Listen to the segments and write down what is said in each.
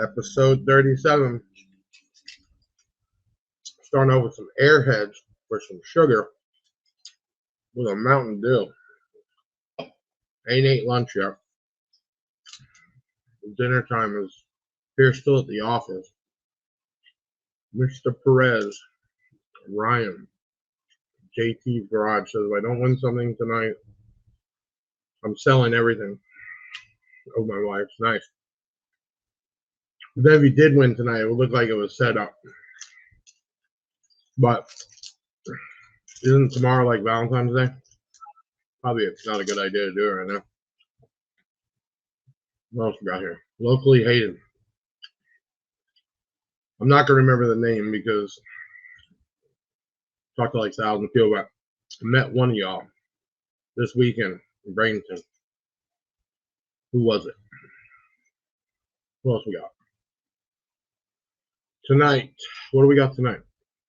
Episode 37. Starting out with some airheads for some sugar with a Mountain Dew. Ain't ate lunch yet. Dinner time is here still at the office. Mr. Perez, Ryan, JT's Garage says, if I don't win something tonight, I'm selling everything. Oh, my wife's nice. But then if he did win tonight, it would look like it was set up. But isn't tomorrow like Valentine's Day? Probably it's not a good idea to do it right now. What else we got here? Locally hated. I'm not going to remember the name because I talked to like 1,000 people, but I met one of y'all this weekend in Bradenton. Who was it? What else we got? Tonight, what do we got tonight?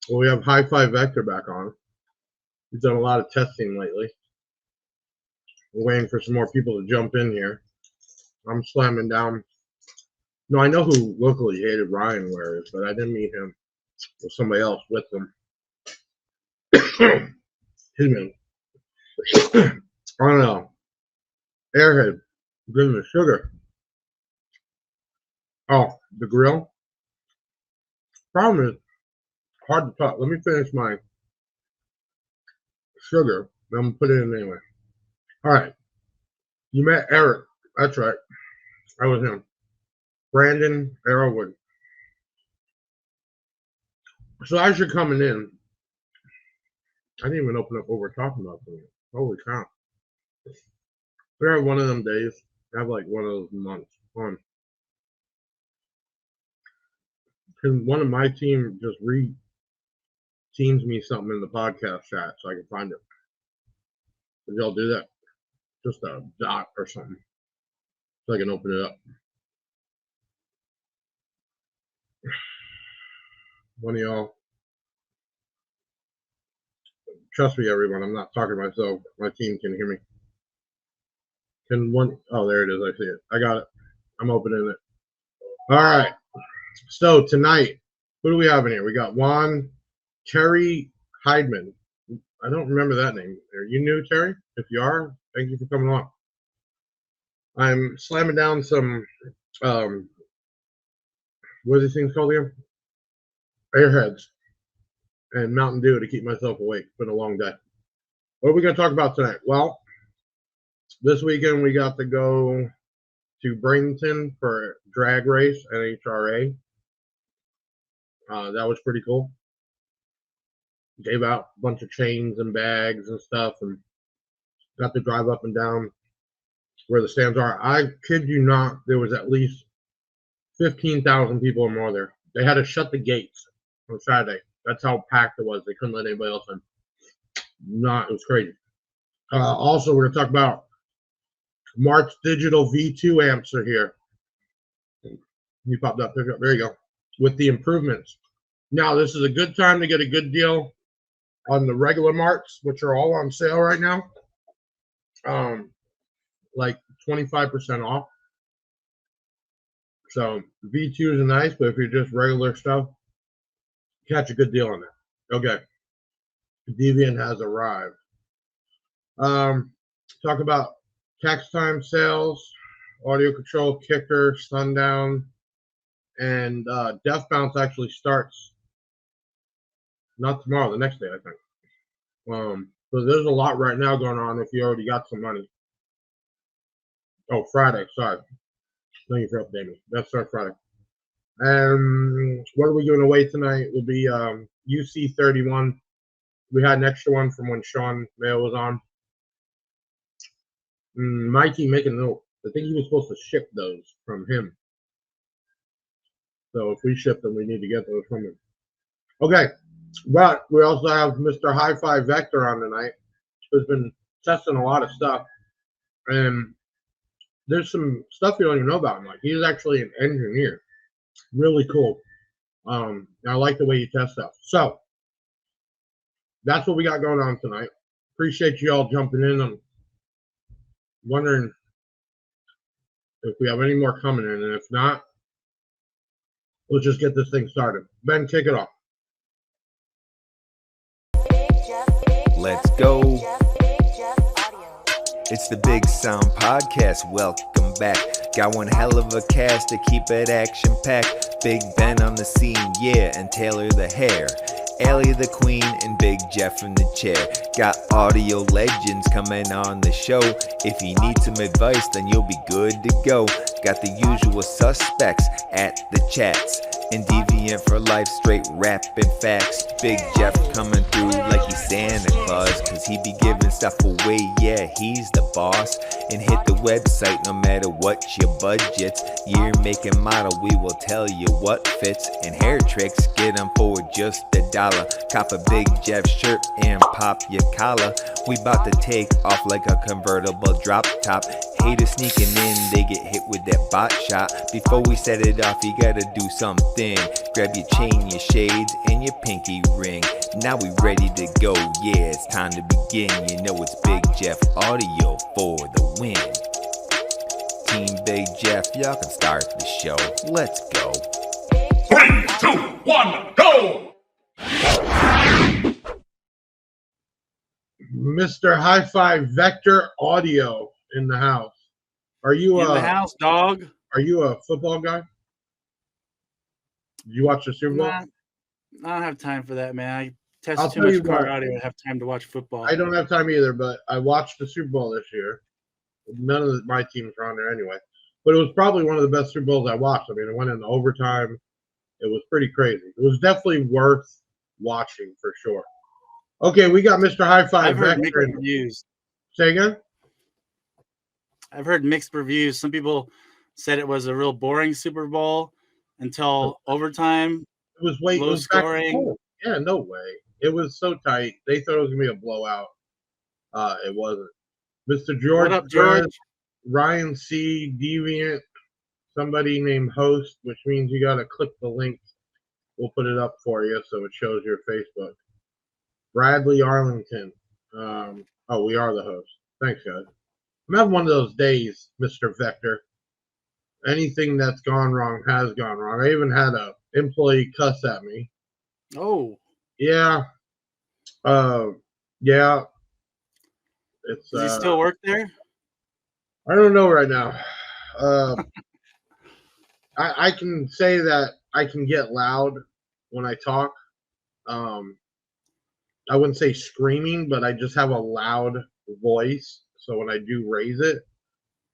Well, we have Hi-Fi Vector back on. He's done a lot of testing lately. We're waiting for some more people to jump in here. I'm slamming down. No, I know who locally hated Ryan wears, but I didn't meet him with somebody else with him. Excuse me. I don't know. Airhead. Give me sugar. Oh, the grill. Problem is, hard to talk. Let me finish my sugar. Then I'm going to put it in anyway. All right. You met Eric. That's right. That was him. Brandon Arrowwood. So as you're coming in, I didn't even open up what we're talking about today. Holy cow. We have one of them days. I have like one of those months. Can one of my team just teams me something in the podcast chat so I can find it? Did y'all do that? Just a dot or something so I can open it up. One of y'all. Trust me, everyone. I'm not talking to myself. My team can hear me. Can one? Oh, there it is. I see it. I got it. I'm opening it. All right. So tonight, who do we have in here? We got Juan Terry Heidman. I don't remember that name. Are you new, Terry? If you are, thank you for coming on. I'm slamming down some, what are these things called again? Airheads and Mountain Dew to keep myself awake. It's been a long day. What are we going to talk about tonight? Well, this weekend we got to go to Bradenton for drag race at NHRA. That was pretty cool. Gave out a bunch of chains and bags and stuff, and got to drive up and down where the stands are. I kid you not, there was at least 15,000 people or more there. They had to shut the gates on Saturday. That's how packed it was. They couldn't let anybody else in. It was crazy. Also, we're going to talk about Marts digital V2 amps are here. You popped up, pick up. There you go. With the improvements. Now, this is a good time to get a good deal on the regular Marts, which are all on sale right now. Like 25% off. So V2s are nice, but if you're just regular stuff, catch a good deal on that. Okay. Deviant has arrived. Talk about tax time sales, audio control, kicker, sundown, and Death Bounce actually starts not tomorrow, the next day, I think. So there's a lot right now going on if you already got some money. Oh, Friday, sorry. Thank you for updating me. That starts Friday. And what are we giving away tonight will be UC 31. We had an extra one from when Sean Mayo was on. Mikey making a note. I think he was supposed to ship those from him. So if we ship them, we need to get those from him. Okay. But we also have Mr. Hi-Fi Vector on tonight, who's been testing a lot of stuff. And there's some stuff you don't even know about him. Like, he's actually an engineer. Really cool. I like the way you test stuff. So that's what we got going on tonight. Appreciate you all jumping in. I'm wondering if we have any more coming in, and if not, Let's just get this thing started. Ben, kick it off. Let's go. It's the Big Sound Podcast. Welcome back. Got one hell of a cast to keep it action-packed. Big Ben on the scene, yeah, and Taylor the hair. Allie the queen and Big Jeff in the chair. Got audio legends coming on the show. If you need some advice, then you'll be good to go. Got the usual suspects at the chats. And Deviant for life, straight rapping facts. Big Jeff coming through like he's Santa Claus, cause he be giving stuff away, yeah, he's the boss. And hit the website no matter what your budget's. Year, make, and model, we will tell you what fits. And hair tricks, get them for just $1. Cop a Big Jeff shirt and pop your collar. We bout to take off like a convertible drop top. Haters sneaking in, they get hit with that bot shot. Before we set it off, you gotta do something. Grab your chain, your shades, and your pinky ring. Now we ready to go, yeah, it's time to begin. You know it's Big Jeff Audio for the win. Team Big Jeff, y'all can start the show. Let's go. 3, 2, 1, go! Mr. Hi-Fi Vector Audio in the house. Are you in the house, dog? Are you a football guy? Did you watch the Super Bowl? Nah, I don't have time for that, man. I I'll test too tell you much car what. audio to have time to watch football. I don't have time either, but I watched the Super Bowl this year. None of my teams were on there anyway. But it was probably one of the best Super Bowls I watched. I mean, it went into overtime. It was pretty crazy. It was definitely worth watching for sure. Okay, we got Mr. Hi-Fi I've heard mixed Vector. reviews. Say again? I've heard mixed reviews. Some people said it was a real boring Super Bowl until overtime. It was way Low scoring. Yeah, no way. It was so tight. They thought it was gonna be a blowout. It wasn't. Mr. George, What up, George? Ryan C, Deviant, somebody named Host, which means you gotta click the link. We'll put it up for you so it shows your Facebook. Bradley Arlington. Oh, we are the host. Thanks, guys. I'm having one of those days, Mr. Vector. Anything that's gone wrong has gone wrong. I even had a employee cuss at me. Oh, Yeah. Yeah. It's does he still work there? I don't know right now. I can say that I can get loud when I talk. I wouldn't say screaming, but I just have a loud voice. So when I do raise it,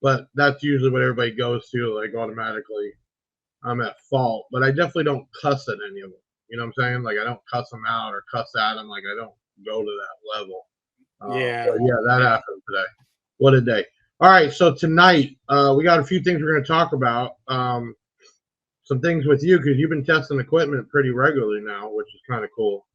but that's usually what everybody goes to, like automatically I'm at fault. But I definitely don't cuss at any of them. You know what I'm saying? Like I don't cuss them out or cuss at them. Like I don't go to that level. Yeah. But yeah, that happened today. What a day. All right, so tonight we got a few things we're going to talk about. Some things with you because you've been testing equipment pretty regularly now, which is kind of cool.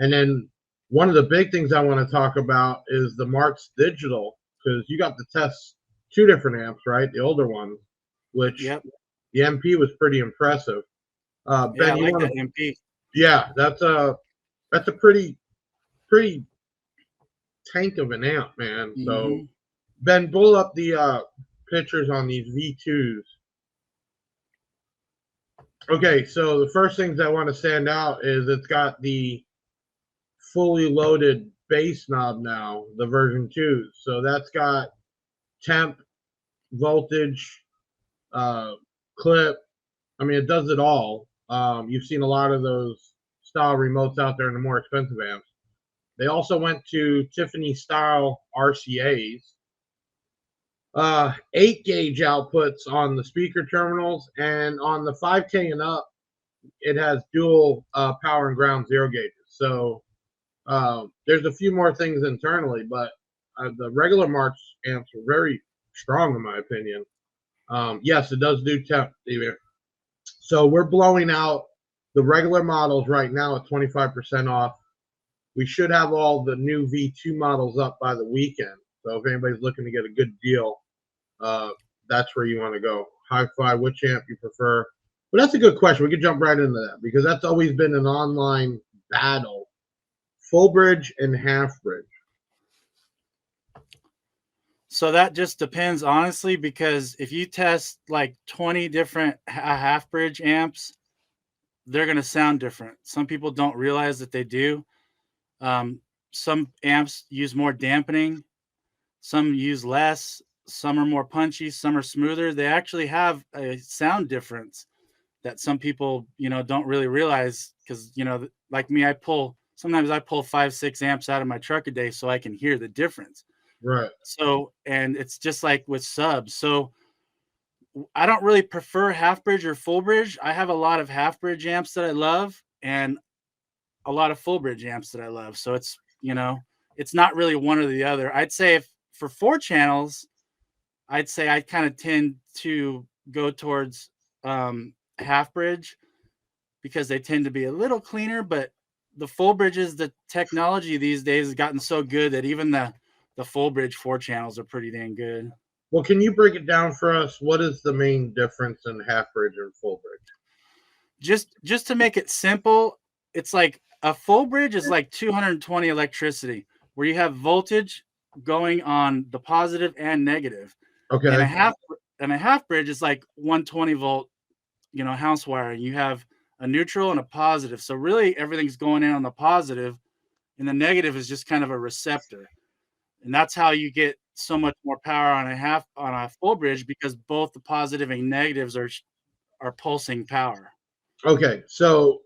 And then one of the big things I want to talk about is the Marts Digital, because you got to test 2 different amps, right? The older ones, which Yep. the MP was pretty impressive. Yeah, Ben, I you like wanna, that MP. yeah, that's a pretty tank of an amp, man. So Mhm. Ben, pull up the pictures on these V2s. Okay, so the first things I want to stand out is it's got the fully loaded bass knob now, the version 2. So that's got temp, voltage, clip. I mean, it does it all. You've seen a lot of those style remotes out there in the more expensive amps. They also went to Tiffany style RCAs. 8 gauge outputs on the speaker terminals, and on the 5K and up, it has dual power and ground 0 gauges. So there's a few more things internally, but the regular Marts amps are very strong in my opinion. Yes, it does do temp. So we're blowing out the regular models right now at 25% off. We should have all the new V2 models up by the weekend. So if anybody's looking to get a good deal, that's where you want to go. Hi-Fi, which amp you prefer? But that's a good question. We could jump right into that because that's always been an online battle. Full bridge and half bridge. So that just depends, honestly, because if you test like 20 different half bridge amps, they're going to sound different. Some people don't realize that they do. Um, some amps use more dampening, some use less, some are more punchy, some are smoother. They actually have a sound difference that some people, don't really realize because, like me, sometimes I pull 5, 6 amps out of my truck a day so I can hear the difference. Right. So, and it's just like with subs. So I don't really prefer half bridge or full bridge. I have a lot of half bridge amps that I love and a lot of full bridge amps that I love. So it's not really one or the other. I'd say if for 4 channels, I'd say I kind of tend to go towards half bridge because they tend to be a little cleaner, but the full bridges, the technology these days has gotten so good that even the full bridge 4 channels are pretty dang good. Well, can you break it down for us? What is the main difference in half bridge and full bridge? Just to make it simple, it's like a full bridge is like 220 electricity, where you have voltage going on the positive and negative. Okay. And a half bridge is like 120 volt, house wiring. You have a neutral and a positive. So really everything's going in on the positive, and the negative is just kind of a receptor. And that's how you get so much more power on a full bridge, because both the positive and negatives are pulsing power. Okay. So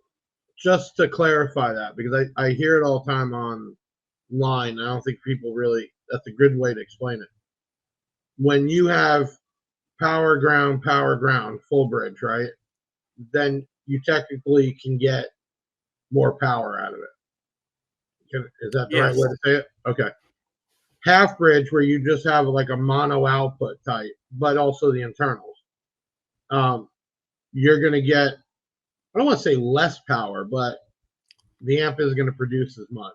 just to clarify that, because I hear it all the time online. I don't think people really, that's a good way to explain it. When you have power ground, full bridge, right? Then you technically can get more power out of it. Is that the right way to say it? Okay. Half bridge, where you just have like a mono output type, but also the internals. You're going to get, I don't want to say less power, but the amp is going to produce as much.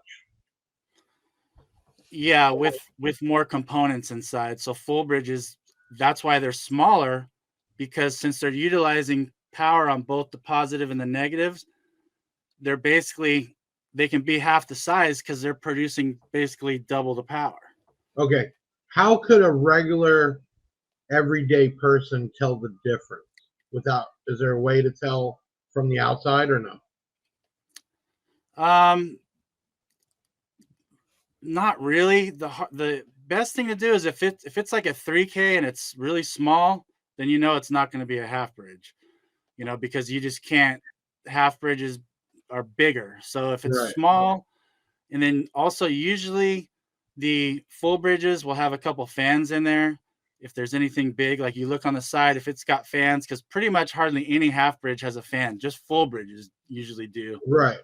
Yeah, with more components inside. So full bridges, that's why they're smaller, because since they're utilizing power on both the positive and the negatives, they can be half the size because they're producing basically double the power. Okay. How could a regular everyday person tell the difference is there a way to tell from the outside or no? Not really. The best thing to do is if it's like a 3K and it's really small, then it's not going to be a half bridge, because you just can't. Half bridges are bigger. So if it's small, and then also usually the full bridges will have a couple fans in there. If there's anything big, like you look on the side, if it's got fans, because pretty much hardly any half bridge has a fan. Just full bridges usually do. Right.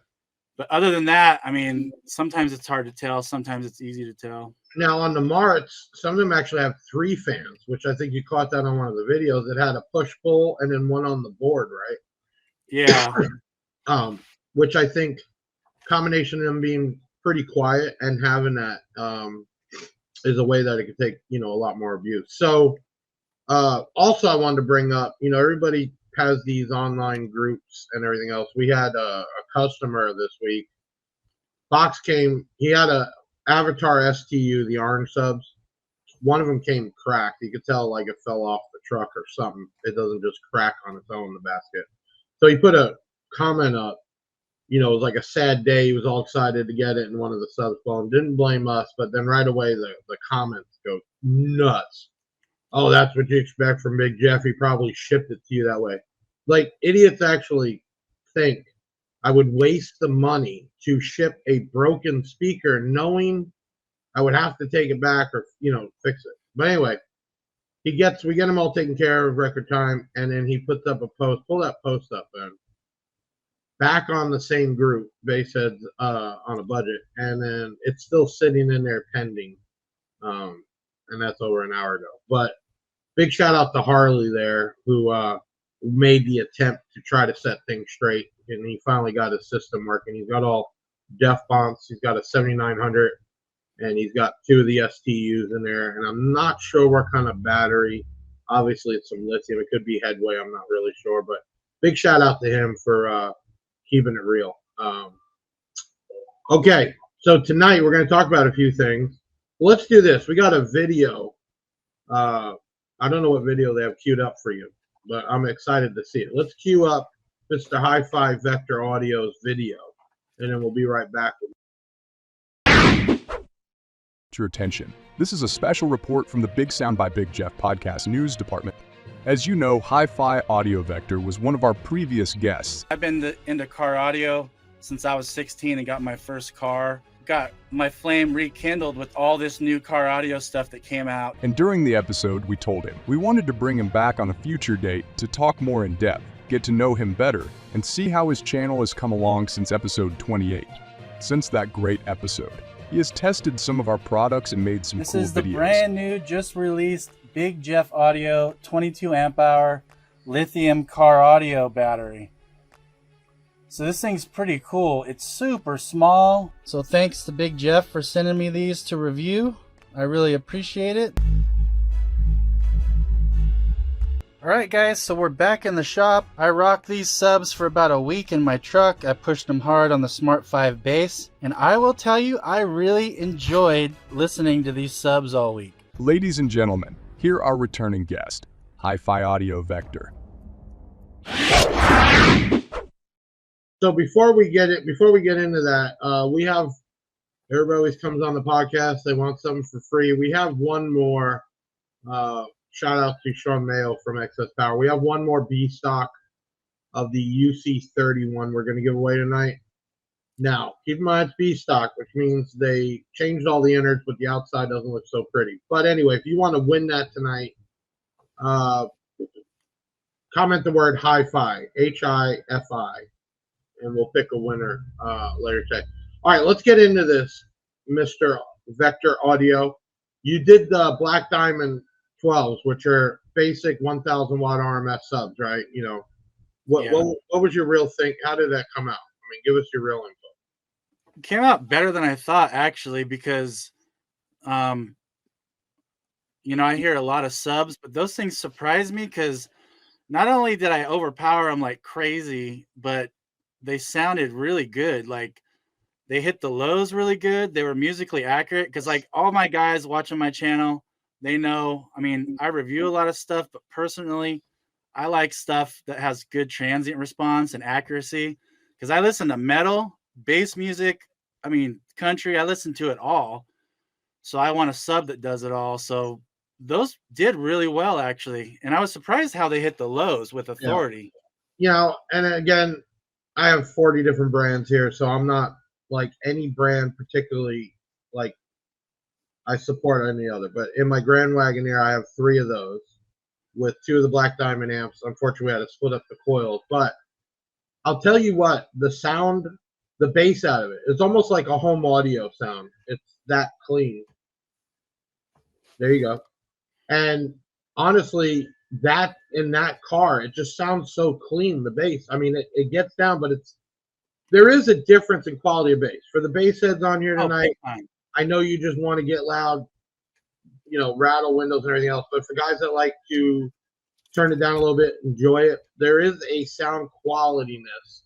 But other than that, I mean, sometimes it's hard to tell. Sometimes it's easy to tell. Now on the Marts, some of them actually have 3 fans, which I think you caught that on one of the videos. It had a push-pull and then one on the board, right? Yeah. Which I think combination of them being pretty quiet and having that is a way that it could take, a lot more abuse. So also I wanted to bring up, everybody has these online groups and everything else. We had a customer this week. Box came, he had a Avatar STU, the orange subs. One of them came cracked. You could tell like it fell off the truck or something. It doesn't just crack on its own, the basket. So he put a comment up. It was like a sad day. He was all excited to get it, and one of the subs blown. Didn't blame us, but then right away the comments go nuts. Oh, that's what you expect from Big Jeff. He probably shipped it to you that way. Like, idiots actually think I would waste the money to ship a broken speaker knowing I would have to take it back or, fix it. But anyway, we get them all taken care of record time, and then he puts up a post. Pull that post up, man. Back on the same group, Bass Heads on a budget, and then it's still sitting in there pending. And that's over an hour ago. But big shout out to Harley there, who made the attempt to try to set things straight, and he finally got his system working. He's got all def bonds. He's got a 7900, and he's got 2 of the STUs in there, and I'm not sure what kind of battery. Obviously, it's some lithium. It could be Headway. I'm not really sure, but big shout out to him for keeping it real. Okay, so tonight we're going to talk about a few things. Let's do this. We got a video I don't know what video they have queued up for you, but I'm excited to see it. Let's queue up Mr. Hi-Fi Vector Audio's video, and then we'll be right back. Your attention. This is a special report from the Big Sound by Big Jeff podcast news department. As you know, Hi-Fi Audio Vector was one of our previous guests. I've been into car audio since I was 16 and got my first car. Got my flame rekindled with all this new car audio stuff that came out. And during the episode, we told him we wanted to bring him back on a future date to talk more in depth, get to know him better, and see how his channel has come along since episode 28. Since that great episode, he has tested some of our products and made some cool videos. This is the brand new, just released Big Jeff Audio 22 amp hour lithium car audio battery. So this thing's pretty cool. It's super small. So thanks to Big Jeff for sending me these to review. I really appreciate it. Alright guys, so we're back in the shop. I rocked these subs for about a week in my truck. I pushed them hard on the Smart 5 bass. And I will tell you, I really enjoyed listening to these subs all week. Ladies and gentlemen, here our returning guest, Hi-Fi Audio Vector. So before we get into that, we have, everybody always comes on the podcast. They want something for free. We have one more, shout out to Sean Mayo from Excess Power. We have one more B stock of the UC31 we're going to give away tonight. Now, keep in mind it's B stock, which means they changed all the innards, but the outside doesn't look so pretty. But anyway, if you want to win that tonight, comment the word Hi-Fi, Hi-Fi, and we'll pick a winner later today. All right, let's get into this, Mr. Vector Audio. You did the Black Diamond 12s, which are basic 1,000 watt RMS subs, right? You know, what was your real thing? How did that come out? I mean, give us your real info. It came out better than I thought, actually, because, you know, I hear a lot of subs, but those things surprised me because not only did I overpower them like crazy, but they sounded really good. Like, they hit the lows really good. They were musically accurate because, like, all my guys watching my channel, they know, I mean, I review a lot of stuff, but personally, I like stuff that has good transient response and accuracy because I listen to metal, bass music, I mean, country, I listen to it all. So I want a sub that does it all. So those did really well, actually. And I was surprised how they hit the lows with authority. Yeah. You know, and again, I have 40 different brands here, so I'm not like any brand particularly like I support any other, but in my Grand Wagoneer, I have 3 of those with 2 of the Black Diamond amps. Unfortunately, we had to split up the coils, but I'll tell you what, the sound, the bass out of it, it's almost like a home audio sound. It's that clean. There you go. And honestly, that in that car, it just sounds so clean, the bass. I mean, it gets down, but there is a difference in quality of bass. For the bass heads on here tonight, I know you just want to get loud, you know, rattle windows and everything else. But for guys that like to turn it down a little bit, enjoy it, there is a sound qualityness.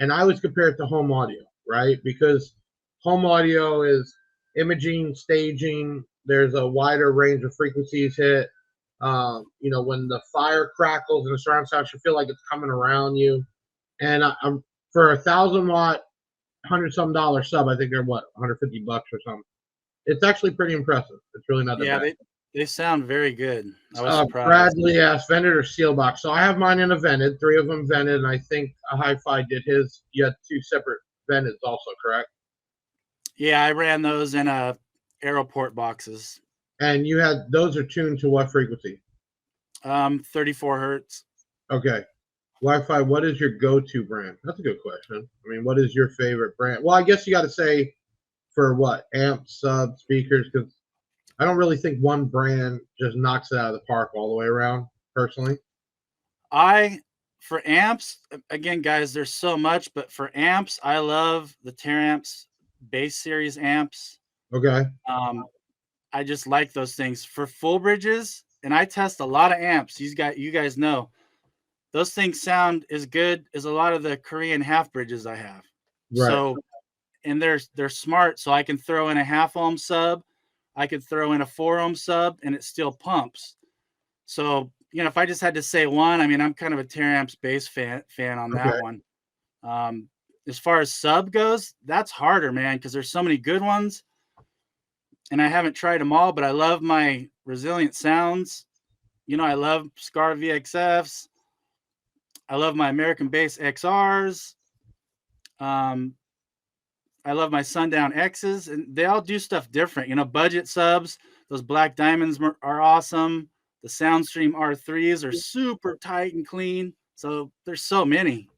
And I always compare it to home audio, right? Because home audio is imaging, staging. There's a wider range of frequencies hit. You know, when the fire crackles and the surround sound, you feel like it's coming around you. And I'm for 1,000 watt, $100-some sub, I think they're what, $150 or something. It's actually pretty impressive. It's really not that bad. Yeah, they sound very good. I was surprised. Bradley asked vented or seal box. So I have mine in a vented, 3 of them vented, and I think a Hi-Fi did his. You had 2 separate vented also, correct? Yeah, I ran those in Aeroport boxes. And you had, those are tuned to what frequency? 34 hertz. Okay. Wi-Fi, what is your go-to brand? That's a good question. I mean, what is your favorite brand? Well, I guess you got to say for what? Amps, sub, speakers, because I don't really think one brand just knocks it out of the park all the way around, personally. For amps, again, guys, there's so much, but for amps, I love the Teramps Bass Series amps. Okay. I just like those things. For full bridges, and I test a lot of amps. You guys know. Those things sound as good as a lot of the Korean half bridges I have. Right. So, and they're smart. So I can throw in a half ohm sub. I could throw in a 4-ohm sub and it still pumps. So, you know, if I just had to say one, I mean, I'm kind of a Teramps bass fan on that one. As far as sub goes, that's harder, man, because there's so many good ones. And I haven't tried them all, but I love my Resilient Sounds. You know, I love Scar VXFs. I love my American Bass XRs. I love my Sundown X's, and they all do stuff different. You know, budget subs, those Black Diamonds are awesome. The Soundstream R3s are super tight and clean. So there's so many.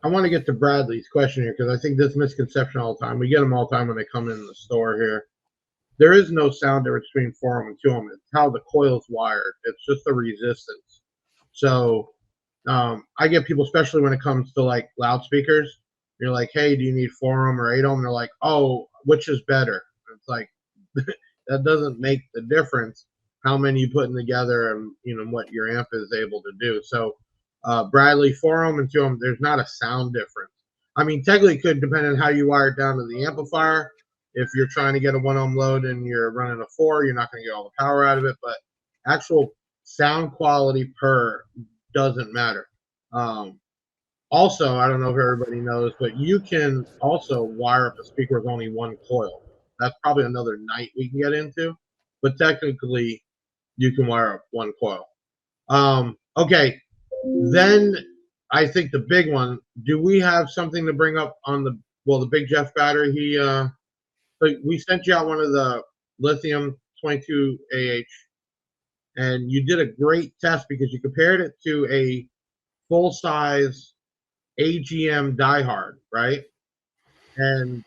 I want to get to Bradley's question here because I think this misconception all the time. We get them all the time when they come in the store here. There is no sound difference between 4-ohm and 2-ohm. It's how the coil's wired. It's just the resistance. So I get people, especially when it comes to like loudspeakers, you're like, hey, do you need 4-ohm or 8-ohm? They're like, oh, which is better? It's like that doesn't make the difference how many you putting together and you know what your amp is able to do. So Bradley, 4-ohm and 2-ohm, there's not a sound difference. I mean, technically it could depend on how you wire it down to the amplifier. If you're trying to get a 1-ohm load and you're running a 4, you're not going to get all the power out of it. But actual sound quality per doesn't matter. Also, I don't know if everybody knows, but you can also wire up a speaker with only one coil. That's probably another night we can get into. But technically, you can wire up one coil. Okay, then I think the big one, do we have something to bring up on the, well, the Big Jeff battery? We sent you out one of the lithium 22AH, and you did a great test because you compared it to a full-size AGM diehard, right? And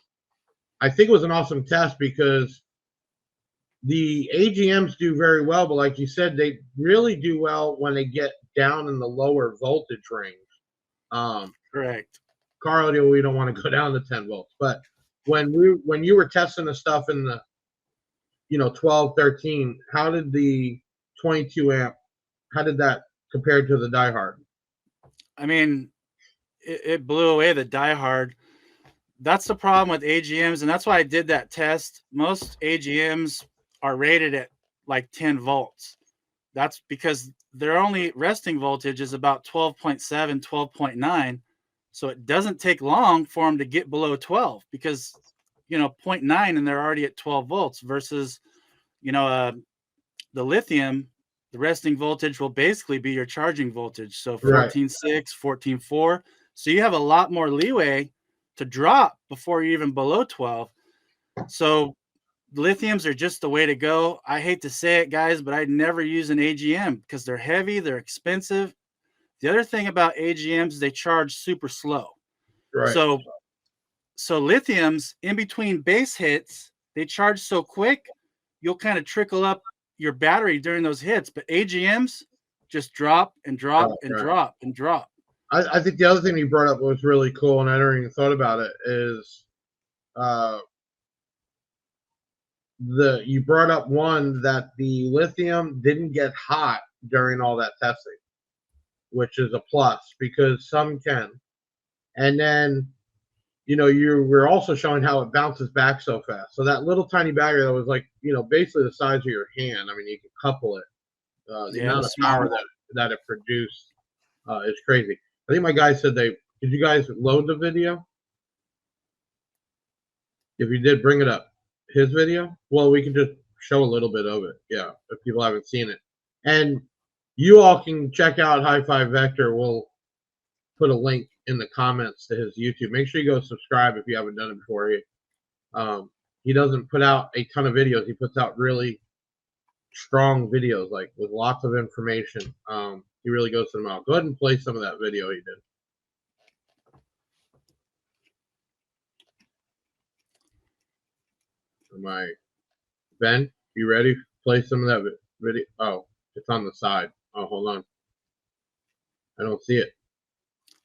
I think it was an awesome test because the AGMs do very well, but like you said, they really do well when they get down in the lower voltage range. Correct. Car audio, we don't want to go down to 10 volts, but when you were testing the stuff in the 12, 13, how did the 22 amp, how did that compare to the diehard? I mean, it blew away the diehard. That's the problem with AGMs, and that's why I did that test. Most AGMs are rated at like 10 volts. That's because their only resting voltage is about 12.7, 12.9. So it doesn't take long for them to get below 12 because, 0.9 and they're already at 12 volts versus, the lithium, the resting voltage will basically be your charging voltage. So 14.6, 14.4. So you have a lot more leeway to drop before you're even below 12. So lithiums are just the way to go. I hate to say it, guys, but I'd never use an AGM because they're heavy, they're expensive. The other thing about AGMs is they charge super slow. Right. So lithiums, in between bass hits, they charge so quick, you'll kind of trickle up your battery during those hits. But AGMs just drop and drop and drop and drop. I think the other thing you brought up was really cool, and I never even thought about it, is you brought up one that the lithium didn't get hot during all that testing, which is a plus because some can. And then, you were also showing how it bounces back so fast. So that little tiny battery that was like, basically the size of your hand. I mean, you can couple it. The amount of power that it produced is crazy. I think my guy said did you guys load the video? If you did, bring it up. His video? Well, we can just show a little bit of it. Yeah, if people haven't seen it. And you all can check out Hi-Fi Vector. We'll put a link in the comments to his YouTube. Make sure you go subscribe if you haven't done it before. He doesn't put out a ton of videos. He puts out really strong videos, like with lots of information. He really goes to them out. Go ahead and play some of that video he did. Ben, you ready? Play some of that video. Oh, it's on the side. Oh, hold on. I don't see it.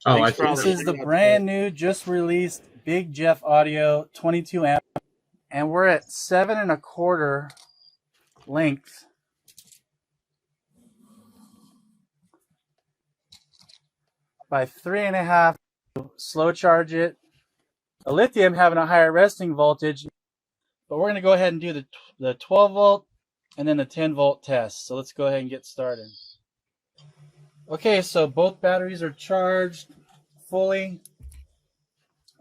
Oh, I see. This is the brand new, just released Big Jeff Audio 22 amp, and we're at 7 1/4 length. By 3 1/2, slow charge it. The lithium having a higher resting voltage, But we're going to go ahead and do the 12 volt and then the 10 volt test. So let's go ahead and get started. Okay, so both batteries are charged fully.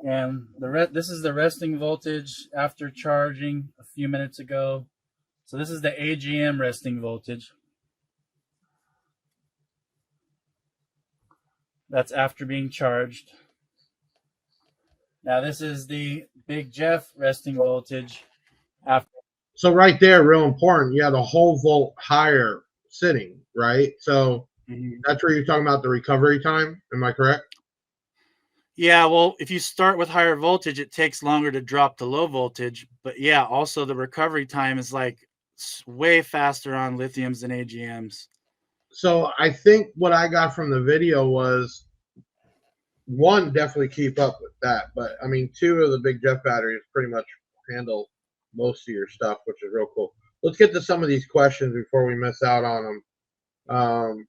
And this is the resting voltage after charging a few minutes ago. So this is the AGM resting voltage. That's after being charged. Now this is the Big Jeff resting voltage after. So right there, real important. You had a whole volt higher sitting, right? So that's where you're talking about the recovery time. Am I correct? Yeah, well, if you start with higher voltage, it takes longer to drop to low voltage. But yeah, also the recovery time is like way faster on lithiums than AGMs. So I think what I got from the video was, one, definitely keep up with that. But I mean, two of the Big Jeff batteries pretty much handle most of your stuff, which is real cool. Let's get to some of these questions before we miss out on them.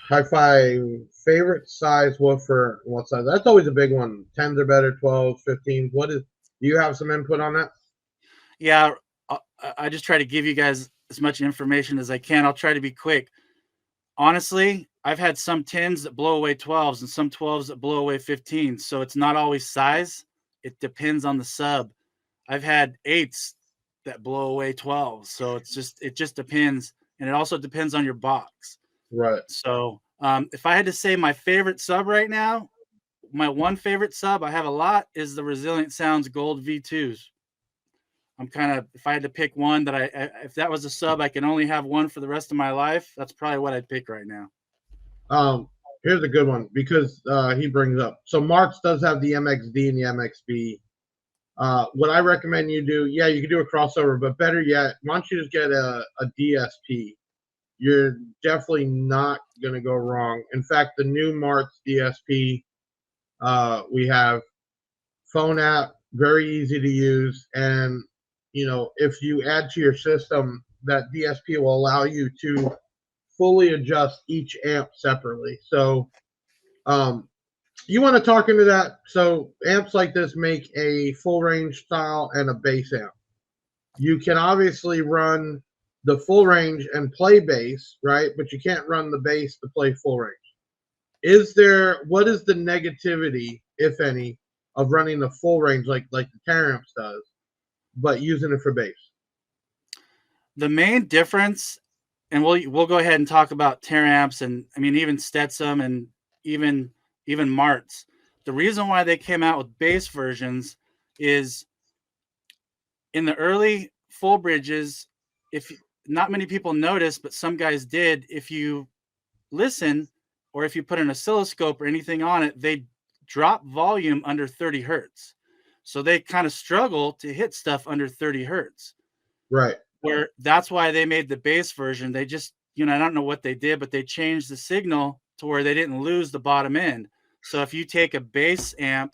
Hi-Fi, favorite size woofer, what size? That's always a big one. 10s are better, 12s, 15s. Do you have some input on that? Yeah, I just try to give you guys as much information as I can. I'll try to be quick. Honestly, I've had some 10s that blow away 12s and some 12s that blow away 15s. So it's not always size. It depends on the sub. I've had 8s that blow away 12s. So it just depends. And it also depends on your box. Right. So if I had to say my favorite sub right now, my one favorite sub, I have a lot, is the Resilient Sounds Gold V2s. If I had to pick one if that was a sub, I can only have one for the rest of my life, that's probably what I'd pick right now. Here's a good one because he brings up. So Marts does have the MXD and the MXB. What I recommend you do, yeah, you can do a crossover, but better yet, why don't you just get a DSP? You're definitely not going to go wrong. In fact, the new Marts DSP, we have phone app, very easy to use. And, you know, if you add to your system, that DSP will allow you to fully adjust each amp separately. So you want to talk into that. So amps like this make a full range style and a bass amp. You can obviously run the full range and play bass, right? But you can't run the bass to play full range. What is the negativity, if any, of running the full range like the Taramps does, but using it for bass? The main difference, and we'll go ahead and talk about Taramps and I mean even Stetson and even Marts. The reason why they came out with bass versions is in the early full bridges, if not many people noticed, but some guys did, if you listen or if you put an oscilloscope or anything on it, they drop volume under 30 hertz. So they kind of struggle to hit stuff under 30 hertz. Right. Where that's why they made the bass version. They just, I don't know what they did, but they changed the signal to where they didn't lose the bottom end. So if you take a bass amp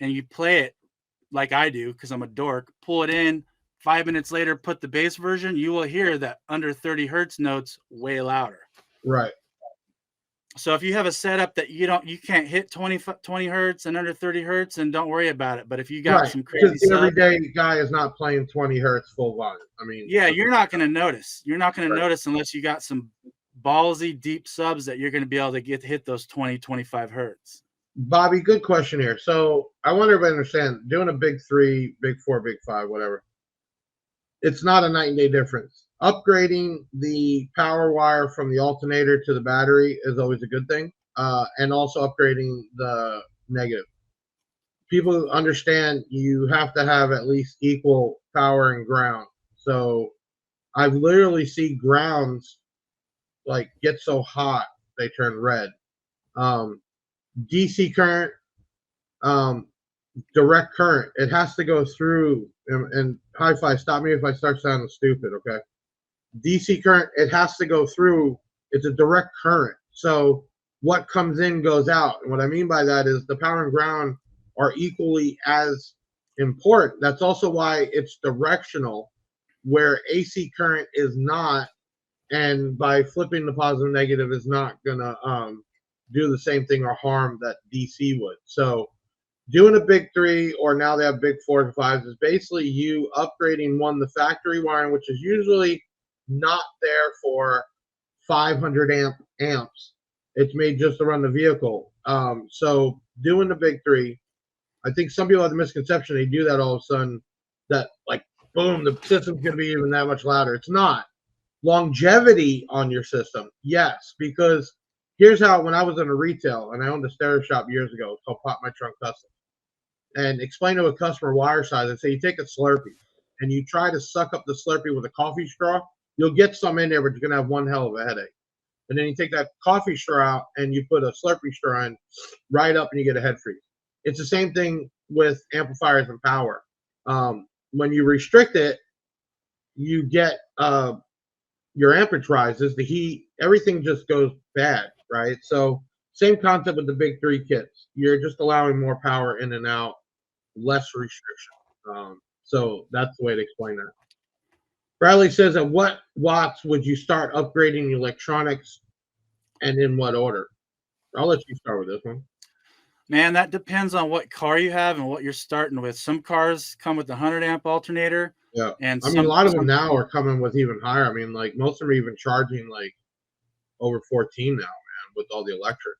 and you play it like I do, because I'm a dork, pull it in, 5 minutes later, put the bass version, you will hear that under 30 hertz notes way louder. Right. So if you have a setup that you can't hit 20 hertz and under 30 hertz, and don't worry about it. But if you got some crazy because the everyday guy is not playing 20 hertz full volume. I mean, yeah, you're not going to notice. You're not going to notice unless you got some ballsy deep subs that you're going to be able to hit those 20, 25 hertz. Bobby, good question here. So I want everybody to understand, doing a big 3, big 4, big 5, whatever, it's not a night and day difference. Upgrading the power wire from the alternator to the battery is always a good thing, and also upgrading the negative. People understand you have to have at least equal power and ground. So I've literally seen grounds like get so hot they turn red. DC current, direct current, it has to go through, and Hi-Fi, stop me if I start sounding stupid, okay? DC current, it has to go through, it's a direct current. So what comes in goes out. And what I mean by that is the power and ground are equally as important. That's also why it's directional, where AC current is not, and by flipping the positive negative is not gonna do the same thing or harm that DC would. So doing a big 3, or now they have big 4s and 5s, is basically you upgrading the factory wiring, which is usually not there for 500 amps. It's made just to run the vehicle. So doing the big 3, I think some people have the misconception they do that all of a sudden, that like boom, the system's gonna be even that much louder. It's not. Longevity on your system, yes, because here's how, when I was in a retail and I owned a stereo shop years ago, it's called Pop My Trunk Custom, and explain to a customer wire size, and say you take a Slurpee and you try to suck up the Slurpee with a coffee straw, you'll get some in there, but you're gonna have one hell of a headache. And then you take that coffee straw out and you put a Slurpee straw in, right up, and you get a head freeze. It's the same thing with amplifiers and power. When you restrict it, you get your amperage rises, the heat, everything just goes bad, right? So same concept with the big 3 kits. You're just allowing more power in and out, less restriction. So that's the way to explain that. Bradley says, at what watts would you start upgrading electronics, and in what order? I'll let you start with this one. Man, that depends on what car you have and what you're starting with. Some cars come with a 100 amp alternator. Yeah. And I mean, a lot of them now are coming with even higher. I mean, like most of them are even charging like over 14 now, man, with all the electrics.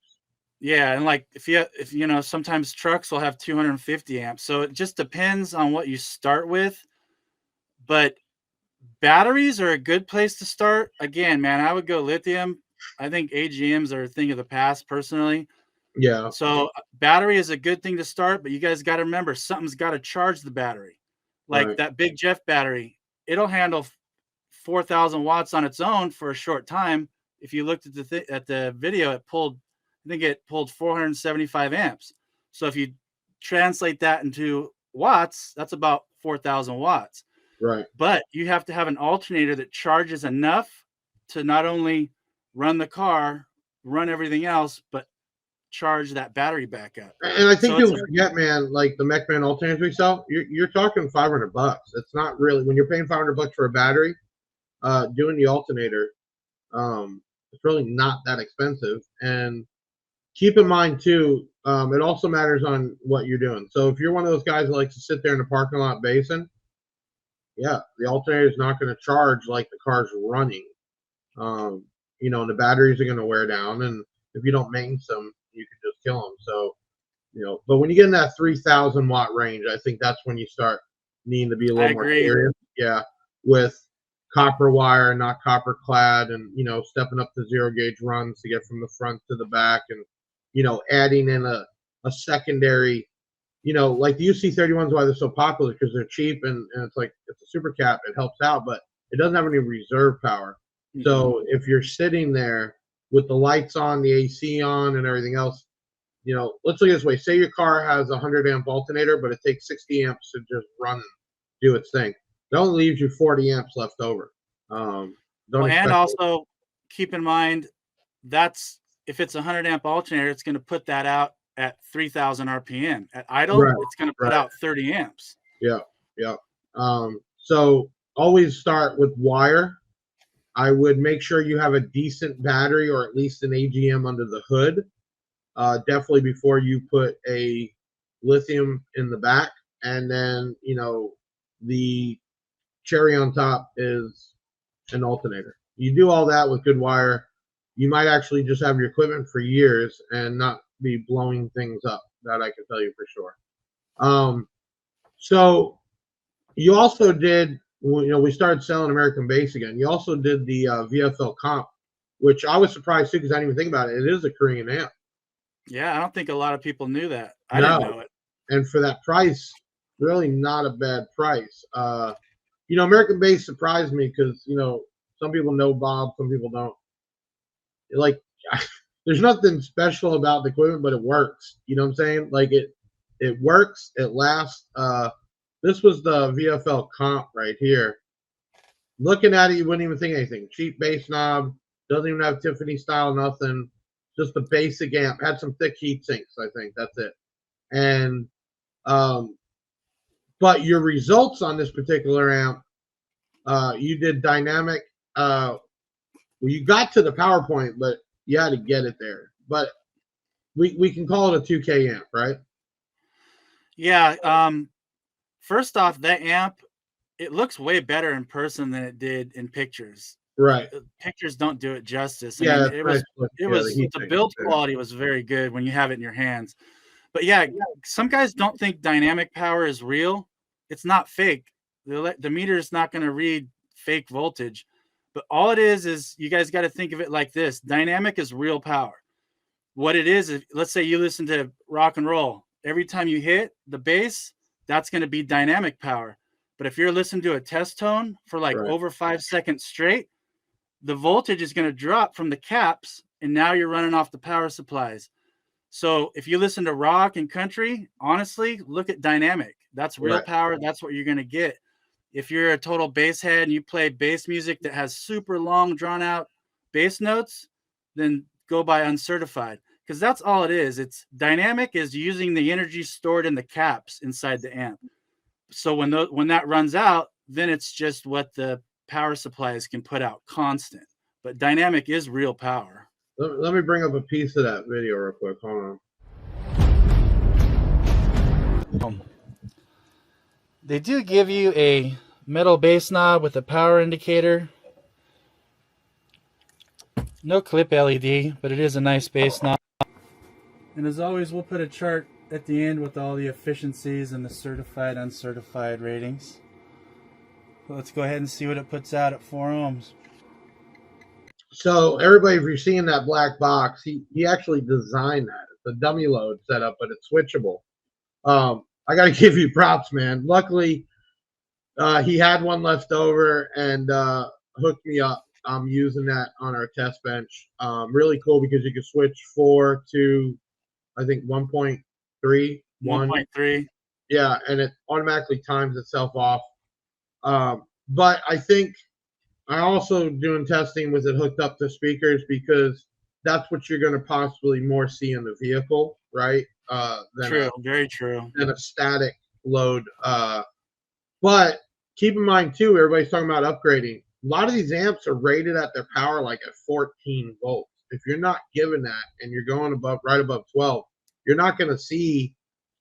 Yeah, and like if you know, sometimes trucks will have 250 amps. So it just depends on what you start with. But batteries are a good place to start. Again, man, I would go lithium. I think AGMs are a thing of the past, personally. Yeah. So battery is a good thing to start, but you guys got to remember, something's got to charge the battery. Like Right. that Big Jeff battery, it'll handle 4,000 watts on its own for a short time. If you looked at the video, I think it pulled 475 amps. So if you translate that into watts, that's about 4,000 watts. Right. But you have to have an alternator that charges enough to not only run the car, run everything else, but charge that battery back up. And I think So people forget, man, like the Mech Man alternators we sell, you're talking $500. It's not really, when you're paying $500 for a battery, doing the alternator, it's really not that expensive. And keep in mind too, it also matters on what you're doing. So if you're one of those guys that likes to sit there in the parking lot basing, yeah, the alternator is not going to charge like the car's running. You know, and the batteries are going to wear down, and if you don't maintenance them, you can just kill them. So, you know, but when you get in that 3,000 watt range, I think that's when you start needing to be a little more serious. Yeah, with copper wire, not copper clad, and you know, stepping up to 0 gauge runs to get from the front to the back, and you know, adding in a secondary. You know, like the UC31s, why they're so popular, because they're cheap, and it's like, it's a super cap. It helps out, but it doesn't have any reserve power. Mm-hmm. So if you're sitting there with the lights on, the AC on, and everything else, you know, let's look at this way. Say your car has a 100 amp alternator, but it takes 60 amps to just run and do its thing. That only leaves you 40 amps left over. And also keep in mind, that's, if it's a 100 amp alternator, it's going to put that out at 3,000 RPM. At idle, right, it's going to put out 30 amps. Yeah, yeah. So always start with wire. I would make sure you have a decent battery, or at least an AGM under the hood. Definitely before you put a lithium in the back. And then, you know, the cherry on top is an alternator. You do all that with good wire, you might actually just have your equipment for years and not be blowing things up. That I can tell you for sure. So you also did, you know, we started selling American Bass again. You also did the VFL comp, which I was surprised too, because I didn't even think about it. It is a Korean amp. Yeah, I don't think a lot of people knew that. I didn't know it. And for that price, really not a bad price. You know, American Bass surprised me because, you know, some people know Bob, some people don't. Like, there's nothing special about the equipment, but it works. You know what I'm saying? Like, it works. It lasts. This was the VFL comp right here. Looking at it, you wouldn't even think anything. Cheap bass knob. Doesn't even have Tiffany style, nothing. Just a basic amp. Had some thick heat sinks, I think. That's it. And, but your results on this particular amp, you did dynamic. Well, you got to the PowerPoint, but you had to get it there. But we can call it a 2K amp, right? Yeah. First off, that amp, it looks way better in person than it did in pictures. Right. Pictures don't do it justice. I Yeah, mean, it's nice. The heat the thing is build there. quality was very good when you have it in your hands. But yeah, some guys don't think dynamic power is real. It's not fake. The meter is not going to read fake voltage. But all it is you guys got to think of it like this. Dynamic is real power. What it is, let's say you listen to rock and roll. Every time you hit the bass, that's going to be dynamic power. But if you're listening to a test tone for like Right. over 5 seconds straight, the voltage is going to drop from the caps, and now you're running off the power supplies. So if you listen to rock and country, honestly, look at dynamic. That's real Right. power. That's what you're going to get. If you're a total bass head and you play bass music that has super long, drawn out bass notes, then go by uncertified, because that's all it is. It's dynamic is using the energy stored in the caps inside the amp. So when that runs out, then it's just what the power supplies can put out constant. But dynamic is real power. Let me bring up a piece of that video real quick. Hold on. They do give you a metal bass knob with a power indicator. No clip LED, but it is a nice bass knob. And as always, we'll put a chart at the end with all the efficiencies and the certified, uncertified ratings. But let's go ahead and see what it puts out at 4 ohms. So everybody, if you're seeing that black box, he actually designed that. It's a dummy load setup, but it's switchable. I got to give you props, man. Luckily, he had one left over and hooked me up. I'm using that on our test bench. Really cool because you can switch 4 to, I think, 1.3. 1.3. Yeah, and it automatically times itself off. But I think I also doing testing with it hooked up to speakers because that's what you're going to possibly more see in the vehicle, right? True, very true. Than a static load. But keep in mind too, everybody's talking about upgrading. A lot of these amps are rated at their power like at 14 volts. If you're not given that and you're going right above 12, you're not going to see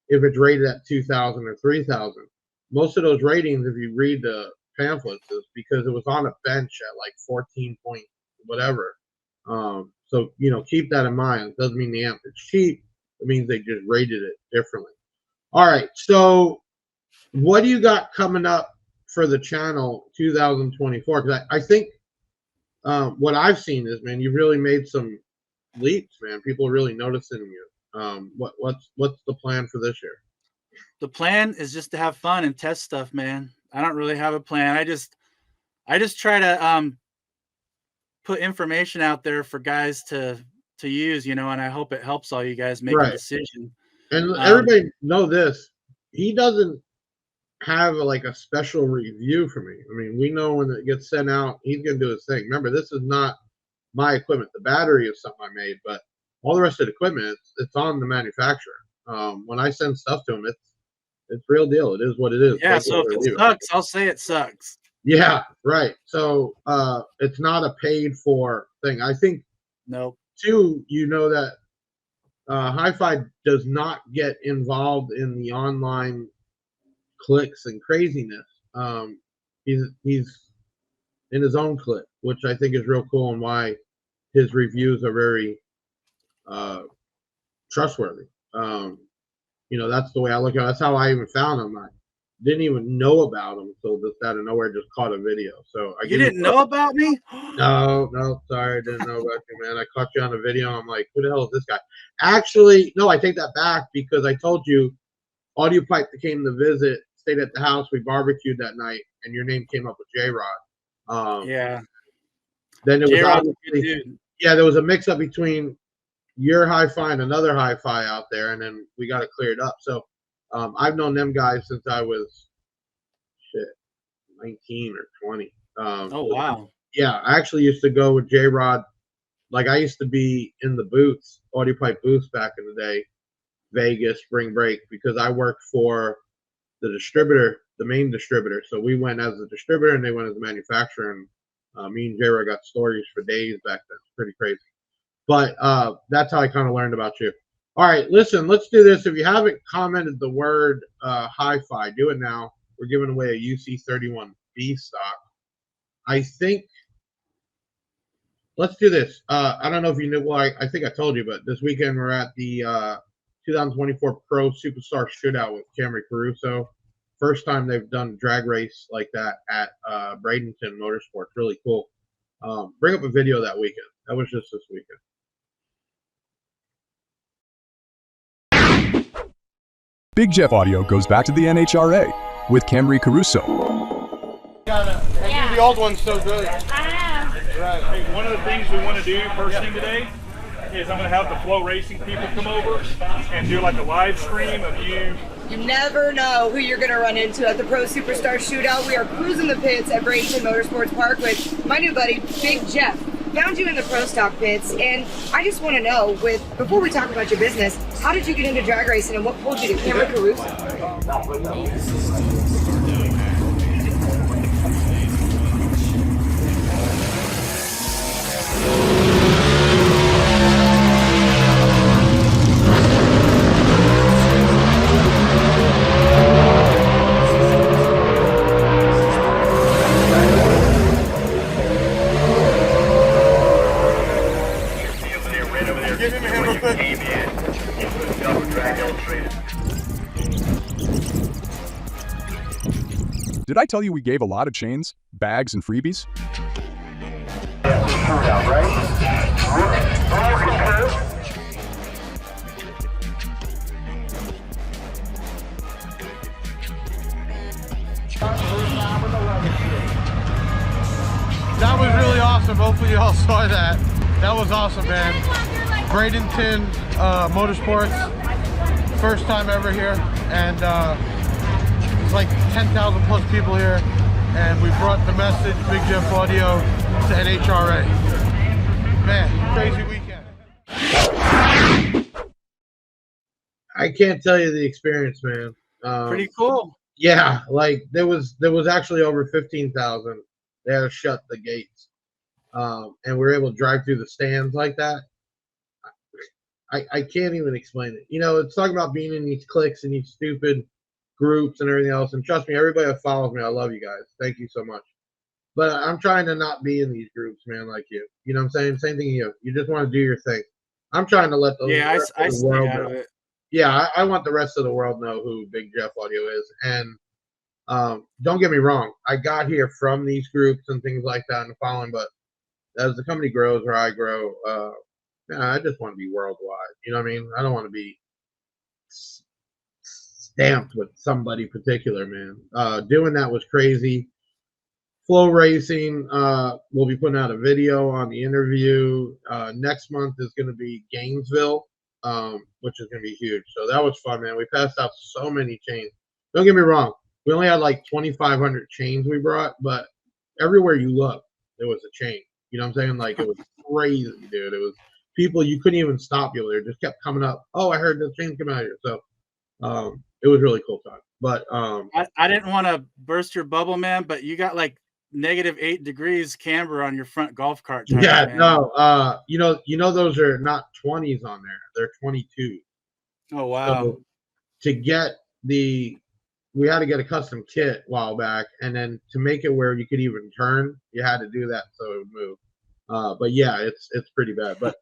if it's rated at 2,000 or 3,000. Most of those ratings, if you read the pamphlets, is because it was on a bench at like 14 point whatever. So keep that in mind. It doesn't mean the amp is cheap. It means they just rated it differently. All right, so what do you got coming up for the channel 2024? Because I think what I've seen is, man, you've really made some leaps, man. People are really noticing you. What's the plan for this year? The plan is just to have fun and test stuff, man. I don't really have a plan. I just try to put information out there for guys to use, and I hope it helps all you guys make a decision. And everybody know this. He doesn't have like a special review for me. I mean, we know when it gets sent out, he's gonna do his thing. Remember, this is not my equipment. The battery is something I made, but all the rest of the equipment, it's on the manufacturer. When I send stuff to him, it's real deal. It is what it is. Yeah, so if it sucks, I'll say it sucks. Yeah, right. So it's not a paid for thing. I think nope. Too, that Hi-Fi does not get involved in the online clicks and craziness. He's in his own clip, which I think is real cool and why his reviews are very trustworthy. That's the way I look at it. That's how I even found him. I didn't even know about him until just out of nowhere just caught a video. So you didn't know about me? No, sorry, I didn't know about you, man. I caught you on a video. I'm like, who the hell is this guy? Actually, no, I take that back because I told you Audio Pipe that came to visit, stayed at the house, we barbecued that night, and your name came up with J-Rod. Yeah. Then it was obviously, there was a mix up between your Hi-Fi and another Hi-Fi out there, and then we got it cleared up. So I've known them guys since I was 19 or 20. Oh wow. Yeah, I actually used to go with J-Rod. Like I used to be in the booths, Audio Pipe booths back in the day, Vegas, Spring Break, because I worked for the distributor, the main distributor. So we went as a distributor and they went as a manufacturer. And me and J-Rod got stories for days back then. It's pretty crazy. But that's how I kind of learned about you. All right, listen, let's do this. If you haven't commented the word hi-fi, do it now. We're giving away a UC31B stock. I think let's do this. I don't know if you knew. Well, I think I told you, but this weekend we're at the 2024 Pro Superstar Shootout with Camry Caruso. First time they've done a drag race like that at Bradenton Motorsports. Really cool. Bring up a video that weekend. That was just this weekend. Big Jeff Audio goes back to the NHRA with Camry Caruso. The old one's so good. Right. Hey, one of the things we want to do first thing today is I'm going to have the Flow Racing people come over and do like a live stream of you. You never know who you're going to run into at the Pro Superstar Shootout. We are cruising the pits at Bradenton Motorsports Park with my new buddy, Big Jeff. Found you in the Pro Stock pits, and I just want to know, before we talk about your business, how did you get into drag racing and what pulled you to Camry Caruso? Did I tell you we gave a lot of chains, bags, and freebies? That was really awesome. Hopefully you all saw that. That was awesome, man. Bradenton Motorsports, first time ever here, and it's like 10,000 plus people here, and we brought the message, Big Jeff Audio, to NHRA. Man, crazy weekend. I can't tell you the experience, man. Pretty cool. Yeah, like there was actually over 15,000. They had to shut the gates, and we were able to drive through the stands like that. I can't even explain it. You know, it's talking about being in these cliques and these stupid groups and everything else. And trust me, everybody that follows me, I love you guys. Thank you so much. But I'm trying to not be in these groups, man, like you. You know what I'm saying? Same thing you. You just want to do your thing. I'm trying to let the rest of the world know. It. Yeah, I want the rest of the world know who Big Jeff Audio is. And don't get me wrong, I got here from these groups and things like that and following, but as the company grows or I grow, I just want to be worldwide. You know what I mean? I don't want to be stamped with somebody particular, man. Doing that was crazy. Flow Racing, we'll be putting out a video on the interview. Next month is going to be Gainesville, which is going to be huge. So that was fun, man. We passed out so many chains. Don't get me wrong. We only had like 2,500 chains we brought, but everywhere you look, there was a chain. You know what I'm saying? Like, it was crazy, dude. It was people, you couldn't even stop you there. Just kept coming up. Oh, I heard the chains come out here. So it was really cool time. But I didn't want to burst your bubble, man, but you got like -8 degrees camber on your front golf cart tires, yeah, man. no, you know those are not 20s on there. They're 22. Oh, wow. So to get we had to get a custom kit a while back, and then to make it where you could even turn, you had to do that so it would move. But yeah, it's pretty bad. But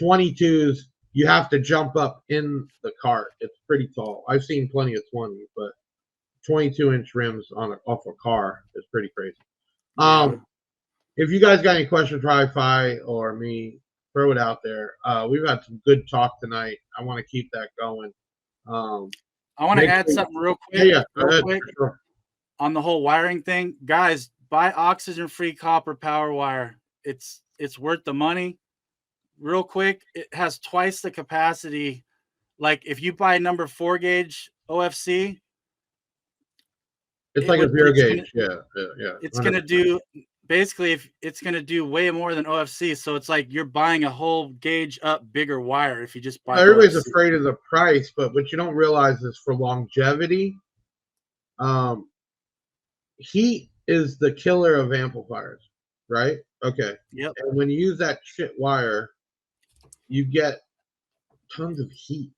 22s, you have to jump up in the cart. It's pretty tall. I've seen plenty of 20s, but 22-inch rims off a car is pretty crazy. If you guys got any questions for Hi-Fi or me, throw it out there. We've had some good talk tonight. I want to keep that going. I want to add something real quick. Yeah, real quick sure. On the whole wiring thing, guys. Buy oxygen-free copper power wire. It's worth the money. Real quick, it has twice the capacity. Like if you buy number 4 gauge OFC, it's like a 0 gauge. Yeah. It's gonna do basically if it's gonna do way more than OFC. So it's like you're buying a whole gauge up bigger wire if you just buy. Everybody's OFC. Afraid of the price, but what you don't realize is for longevity, heat is the killer of amplifiers, right? Okay. Yep. And when you use that shit wire, you get tons of heat.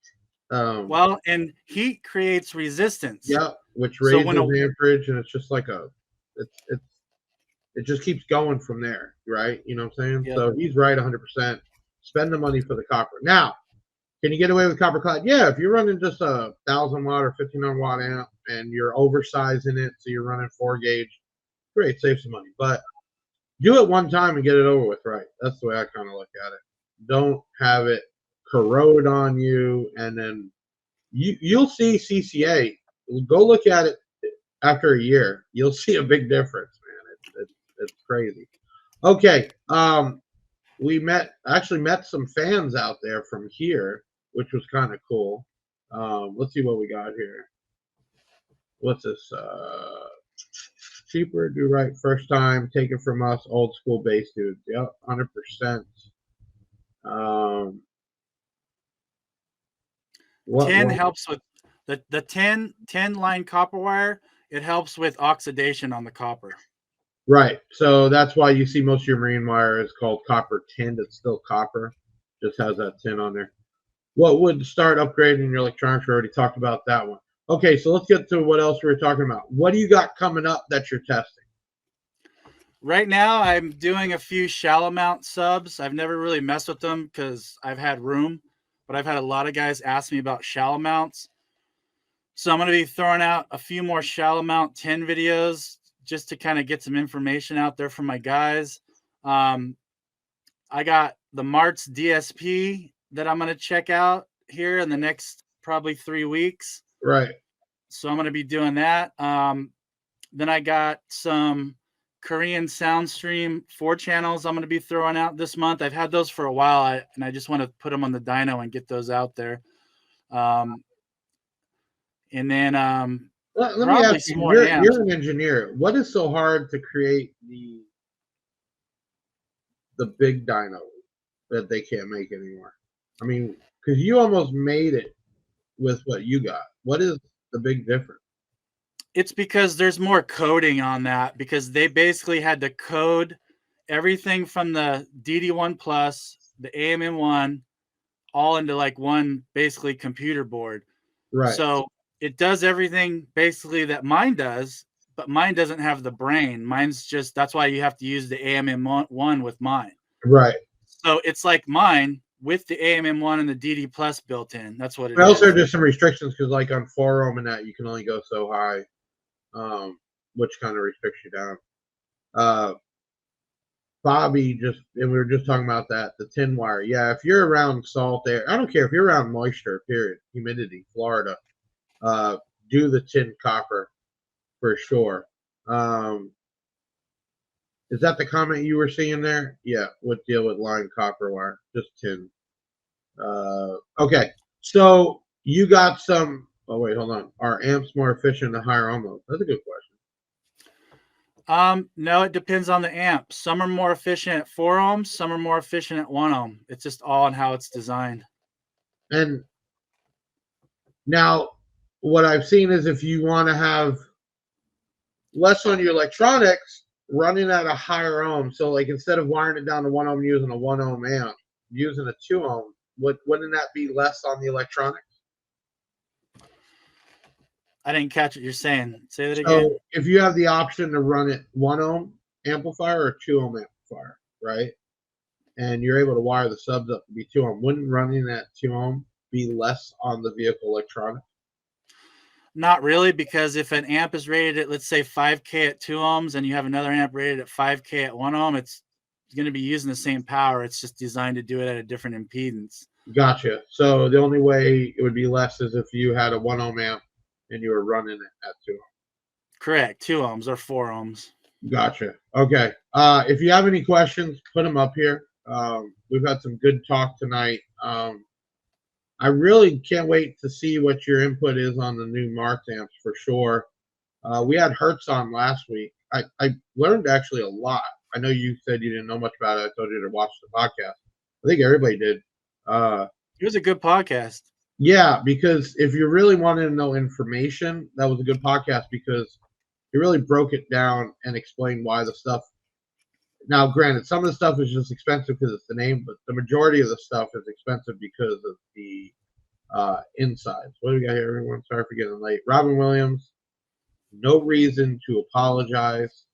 Well, and heat creates resistance. Yeah, which So raises when a- amperage, and it's just like it just keeps going from there, right? You know what I'm saying? Yeah. So he's right 100%. Spend the money for the copper. Now, can you get away with copper clad? Yeah, if you're running just a 1,000 watt or 1,500 watt amp and you're oversizing it, so you're running 4-gauge, great, save some money. But do it one time and get it over with, right? That's the way I kind of look at it. Don't have it corrode on you, and then you'll see CCA. Go look at it after a year. You'll see a big difference, man. It's crazy. Okay, we actually met some fans out there from here, which was kind of cool. Let's see what we got here. What's this? Cheaper, do right first time, take it from us, old school bass dudes. Yep, 100%. Tin helps with the 10 line copper wire. It helps with oxidation on the copper. Right. So that's why you see most of your marine wire is called copper tin. It's still copper, just has that tin on there. What would start upgrading your electronics? We already talked about that one. Okay, so let's get to what else we were talking about. What do you got coming up that you're testing? Right now, I'm doing a few shallow mount subs. I've never really messed with them because I've had room, but I've had a lot of guys ask me about shallow mounts. So I'm going to be throwing out a few more shallow mount 10 videos just to kind of get some information out there for my guys. I got the Marts DSP that I'm going to check out here in the next probably 3 weeks. Right. So I'm going to be doing that. Then I got some Korean Soundstream 4 channels I'm going to be throwing out this month. I've had those for a while, and I just want to put them on the dyno and get those out there. And then let me ask you, you're an engineer. What is so hard to create the big dyno that they can't make anymore? I mean, because you almost made it with what you got. What is the big difference? It's because there's more coding on that, because they basically had to code everything from the DD1 Plus, the AMM1, all into like one basically computer board. Right. So it does everything basically that mine does, but mine doesn't have the brain. Mine's just, that's why you have to use the AMM1 with mine. Right. So it's like mine with the AMM1 and the DD Plus built in. That's what it is. Also, there's some restrictions because, like on 4 ohm and that, you can only go so high, which kind of restricts you down. Bobby and we were just talking about that, the tin wire. Yeah, if you're around salt air, I don't care if you're around moisture, period, humidity, Florida, do the tin copper for sure. Is that the comment you were seeing there? Yeah, what deal with line copper wire? Just tin. Okay, so you got some. Oh wait, hold on. Are amps more efficient at higher ohm load? That's a good question. No, it depends on the amp. Some are more efficient at 4 ohms. Some are more efficient at 1 ohm. It's just all on how it's designed. And now, what I've seen is if you want to have less on your electronics, running at a higher ohm. So, like instead of wiring it down to 1 ohm using a 1 ohm amp, using a 2 ohm, wouldn't that be less on the electronics? I didn't catch what you're saying. Say that again. So if you have the option to run it 1 ohm amplifier or 2 ohm amplifier, right? And you're able to wire the subs up to be 2 ohm, wouldn't running that 2 ohm be less on the vehicle electronics? Not really, because if an amp is rated at, let's say, 5K at 2 ohms and you have another amp rated at 5K at 1 ohm, it's going to be using the same power. It's just designed to do it at a different impedance. Gotcha. So the only way it would be less is if you had a 1 ohm amp and you were running it at 2 ohms. Correct. 2 ohms or 4 ohms. Gotcha. Okay. If you have any questions, put them up here. We've had some good talk tonight. I really can't wait to see what your input is on the new Marts amps for sure. We had Hertz on last week. I learned actually a lot. I know you said you didn't know much about it. I told you to watch the podcast. I think everybody did. It was a good podcast. Yeah, because if you really wanted to know information, that was a good podcast because he really broke it down and explained why the stuff Now, granted, some of the stuff is just expensive because it's the name, but the majority of the stuff is expensive because of the insides. What do we got here, everyone? Sorry for getting late. Robin Williams, no reason to apologize.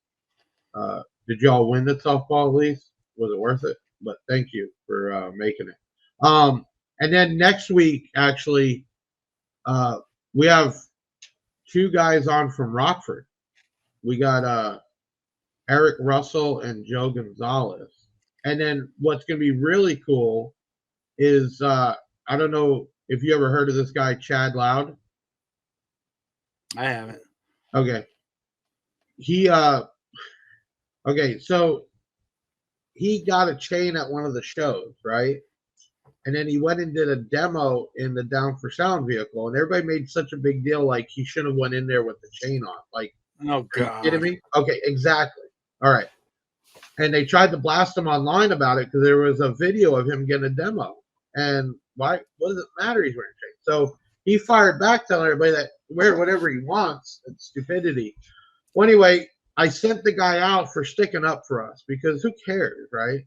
Did y'all win the softball at least? Was it worth it? But thank you for making it. And then next week, actually, we have 2 guys on from Rockford. We got Eric Russell and Joe Gonzalez. And then what's going to be really cool is I don't know if you ever heard of this guy, Chad Loud. I haven't. Okay. Okay, so he got a chain at one of the shows, right? And then he went and did a demo in the Down for Sound vehicle, and everybody made such a big deal, like he should have went in there with the chain on. Like, oh are you kidding God. me? Okay, exactly. All right. And they tried to blast him online about it because there was a video of him getting a demo. And why? What does it matter? He's wearing a chain. So he fired back, telling everybody that wear whatever he wants. It's stupidity. Well, anyway, I sent the guy out for sticking up for us because who cares, right?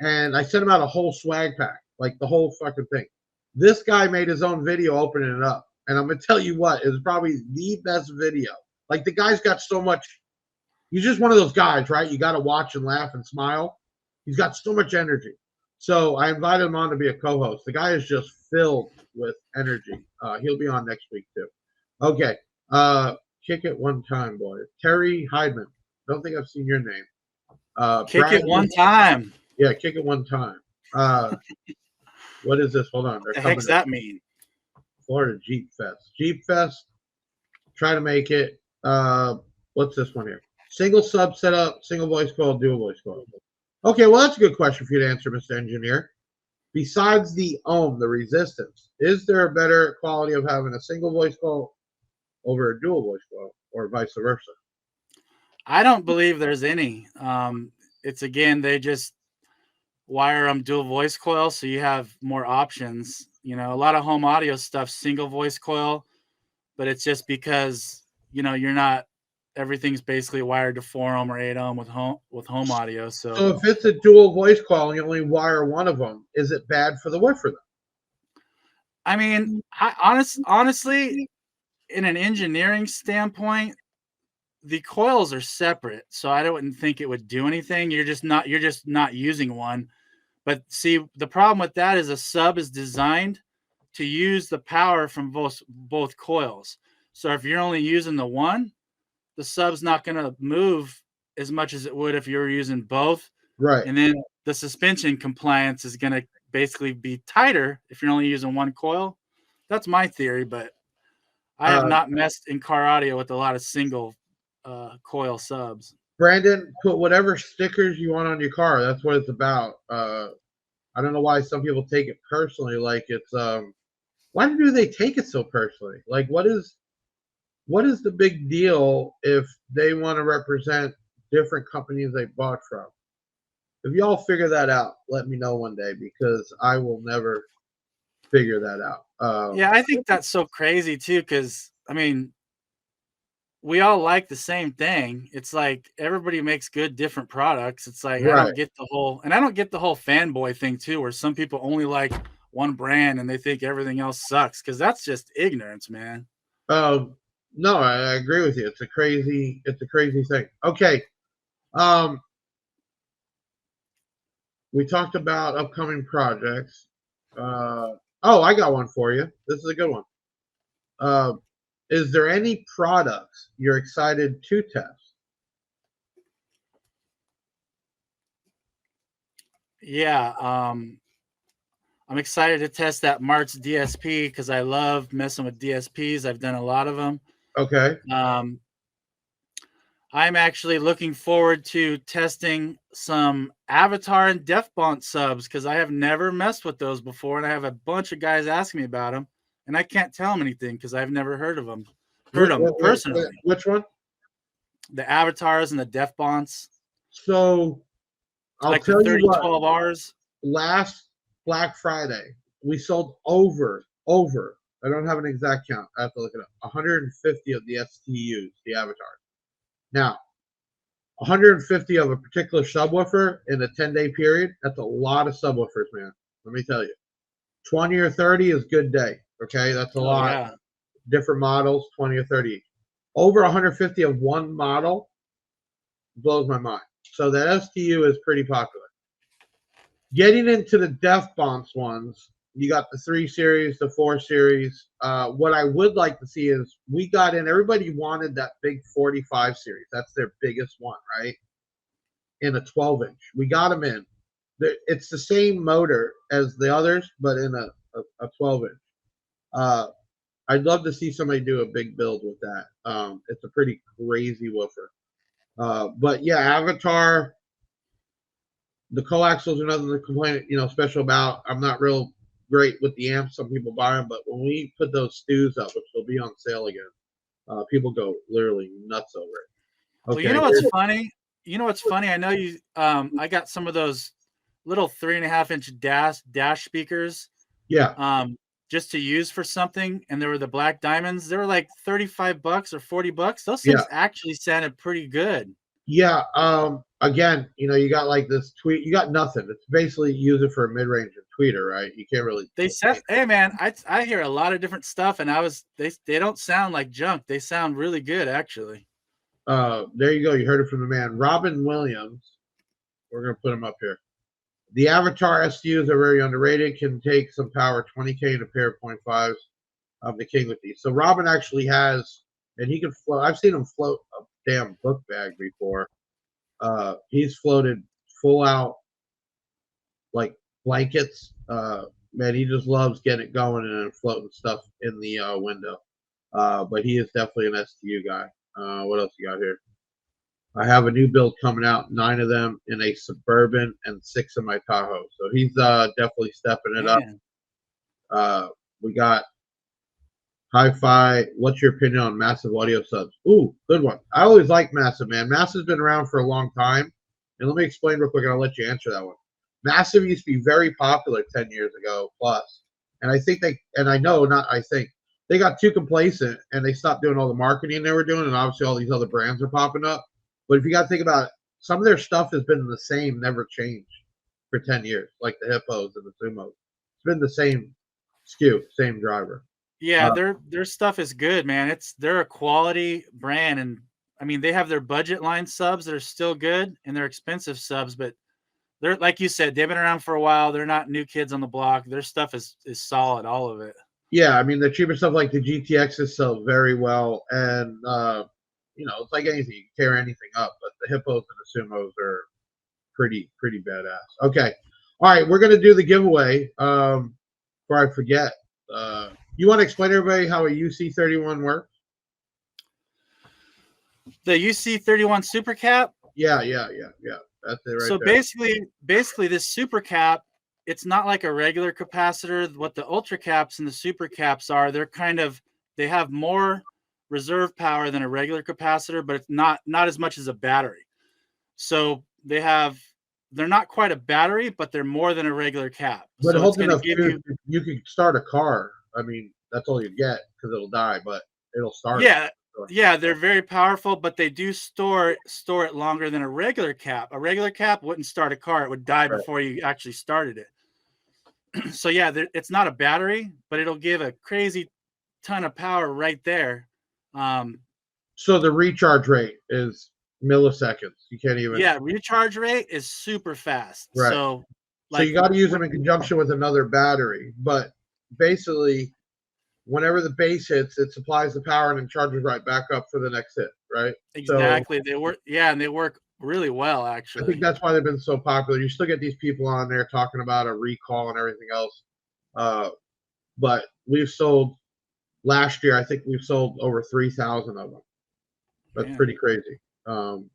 And I sent him out a whole swag pack, like the whole fucking thing. This guy made his own video opening it up. And I'm going to tell you what, it's probably the best video. Like, the guy's got so much. He's just one of those guys, right? You got to watch and laugh and smile. He's got so much energy. So I invited him on to be a co-host. The guy is just filled with energy. He'll be on next week, too. Okay. Kick it one time, boys. Terry Heidman. Don't think I've seen your name. Kick Brian, it one time. Yeah, kick it one time. What is this? Hold on. What the heck's that mean? Florida Jeep Fest. Jeep Fest. Try to make it. What's this one here? Single sub setup, single voice coil, dual voice coil. Okay, well, that's a good question for you to answer, Mr. Engineer. Besides the ohm, the resistance, is there a better quality of having a single voice coil over a dual voice coil, or vice versa? I don't believe there's any. It's, again, they just wire them dual voice coil, so you have more options. You know, a lot of home audio stuff, single voice coil, but it's just because, you know, you're not, everything's basically wired to 4 ohm or 8 ohm with home audio. So if it's a dual voice coil and you only wire one of them, is it bad for the woofer then? I mean, honestly, in an engineering standpoint, the coils are separate, so I wouldn't think it would do anything. You're just not using one. But see, the problem with that is a sub is designed to use the power from both coils. So if you're only using the one, the sub's not going to move as much as it would if you were using both. Right. And then the suspension compliance is going to basically be tighter if you're only using one coil. That's my theory, but I have not messed in car audio with a lot of single coil subs. Brandon, put whatever stickers you want on your car. That's what it's about. I don't know why some people take it personally. Like it's why do they take it so personally? Like what is the big deal if they want to represent different companies they bought from? If y'all figure that out, let me know one day because I will never figure that out. Yeah, I think that's so crazy too, because I mean, we all like the same thing. It's like everybody makes good different products. It's like Right. I don't get the whole fanboy thing too, where some people only like one brand and they think everything else sucks, because that's just ignorance, man. No, I agree with you. It's a crazy thing. Okay. We talked about upcoming projects. I got one for you. This is a good one. Is there any products you're excited to test? Yeah, I'm excited to test that Marts DSP because I love messing with DSPs. I've done a lot of them. Okay. I'm actually looking forward to testing some Avatar and Defbont subs because I have never messed with those before, and I have a bunch of guys asking me about them, and I can't tell them anything because I've never heard of them. Personally. Which one? The Avatars and the Defbonts. So I'll like tell the you what. 3012Rs. Last Black Friday, we sold over. I don't have an exact count. I have to look it up. 150 of the STUs, the Avatars. Now, 150 of a particular subwoofer in a 10-day period, that's a lot of subwoofers, man. Let me tell you. 20 or 30 is good day. Okay, that's a lot. Yeah. Different models, 20 or 30. Over 150 of one model blows my mind. So that STU is pretty popular. Getting into the Def Bonds ones, you got the 3 series, the 4 series. What I would like to see is we got in, everybody wanted that big 45 series. That's their biggest one, right? In a 12-inch. We got them in. It's the same motor as the others, but in a 12-inch. I'd love to see somebody do a big build with that. It's a pretty crazy woofer. But yeah, Avatar, the coaxials are nothing to complain, special about. I'm not real great with the amps. Some people buy them, but when we put those stews up, which will be on sale again, people go literally nuts over it. Okay. Well, you know what's funny? I know you. I got some of those little 3.5-inch dash speakers. Yeah. Just to use for something, and there were the black diamonds. They were like $35 or $40. Those things actually sounded pretty good. Yeah. Again, you got like this tweet. You got nothing. It's basically use it for a mid-range and tweeter, right? You can't really. They said, "Hey, man, I hear a lot of different stuff, and they don't sound like junk. They sound really good, actually." There you go. You heard it from the man, Robin Williams. We're gonna put him up here. The Avatar SUs are very underrated. Can take some power, 20K in a pair of 0.5s of the King with these. So Robin actually has, and he can float. I've seen him float a damn book bag before. He's floated full out like blankets. Man, he just loves getting it going and floating stuff in the window. But he is definitely an STU guy. What else you got here? I have a new build coming out, 9 of them in a Suburban and 6 in my Tahoe. So he's definitely stepping it up. We got Hi-Fi. What's your opinion on Massive audio subs? Ooh, good one. I always like Massive, man. Massive's been around for a long time. And let me explain real quick, and I'll let you answer that one. Massive used to be very popular 10 years ago plus. And I think they got too complacent and they stopped doing all the marketing they were doing. And obviously all these other brands are popping up. But if you got to think about it, some of their stuff has been the same, never changed for 10 years, like the Hippos and the Sumos. It's been the same SKU, same driver. Yeah, their stuff is good, man. They're a quality brand, and I mean they have their budget line subs that are still good, and they're expensive subs, but they're, like you said, they've been around for a while. They're not new kids on the block. Their stuff is solid, all of it. Yeah, I mean the cheaper stuff like the GTXs sell very well, and it's like anything, you can tear anything up, but the Hippos and the Sumos are pretty badass. Okay, all right, we're gonna do the giveaway. Before I forget, you want to explain to everybody how a UC31 works? The UC31 Super Cap? Yeah. That's it right so there. basically this Super Cap, it's not like a regular capacitor. What the Ultra Caps and the Super Caps are, they have more reserve power than a regular capacitor, but it's not as much as a battery. So they're not quite a battery, but they're more than a regular cap. But so hold enough, you can start a car. I mean, that's all you get because it'll die, but it'll start. Yeah, they're very powerful, but they do store it longer than a regular cap. A regular cap wouldn't start a car; it would die before you actually started it. So yeah, it's not a battery, but it'll give a crazy ton of power right there. So the recharge rate is milliseconds. You can't even. Yeah, recharge rate is super fast. Right. So you got to use them in conjunction with another battery. But basically, whenever the base hits, it supplies the power and then charges right back up for the next hit. Right. Exactly. So, they work really well. Actually, I think that's why they've been so popular. You still get these people on there talking about a recall and everything else. But we've sold last year. I think we've sold over 3,000 of them. That's pretty crazy.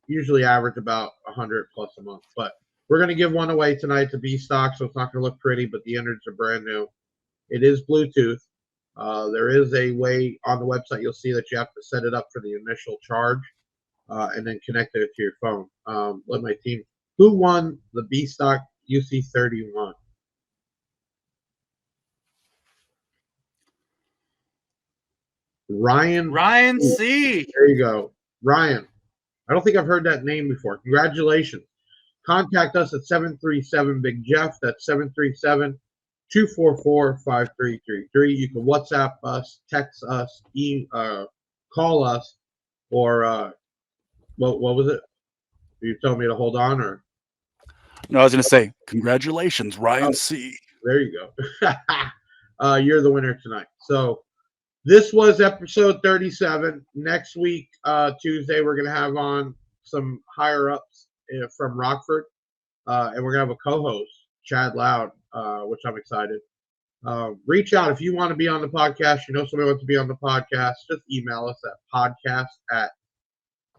Usually average about 100 plus a month, but we're going to give one away tonight to B stock, so it's not going to look pretty, but the innards are brand new. It is Bluetooth. There is a way on the website, you'll see that you have to set it up for the initial charge and then connect it to your phone. Let my team, who won the B stock UC31? Ryan C. There you go. Ryan. I don't think I've heard that name before. Congratulations. Contact us at 737-BIG Jeff. That's 737-244-5333. You can WhatsApp us, text us, call us, or what was it? Are you telling me to hold on, or? No, I was going to say, congratulations, Ryan C. There you go. You're the winner tonight. So this was episode 37. Next week, Tuesday, we're going to have on some higher ups from Rockford, and we're going to have a co-host, Chad Loud, which I'm excited. Reach out if you want to be on the podcast. You know somebody wants to be on the podcast. Just email us at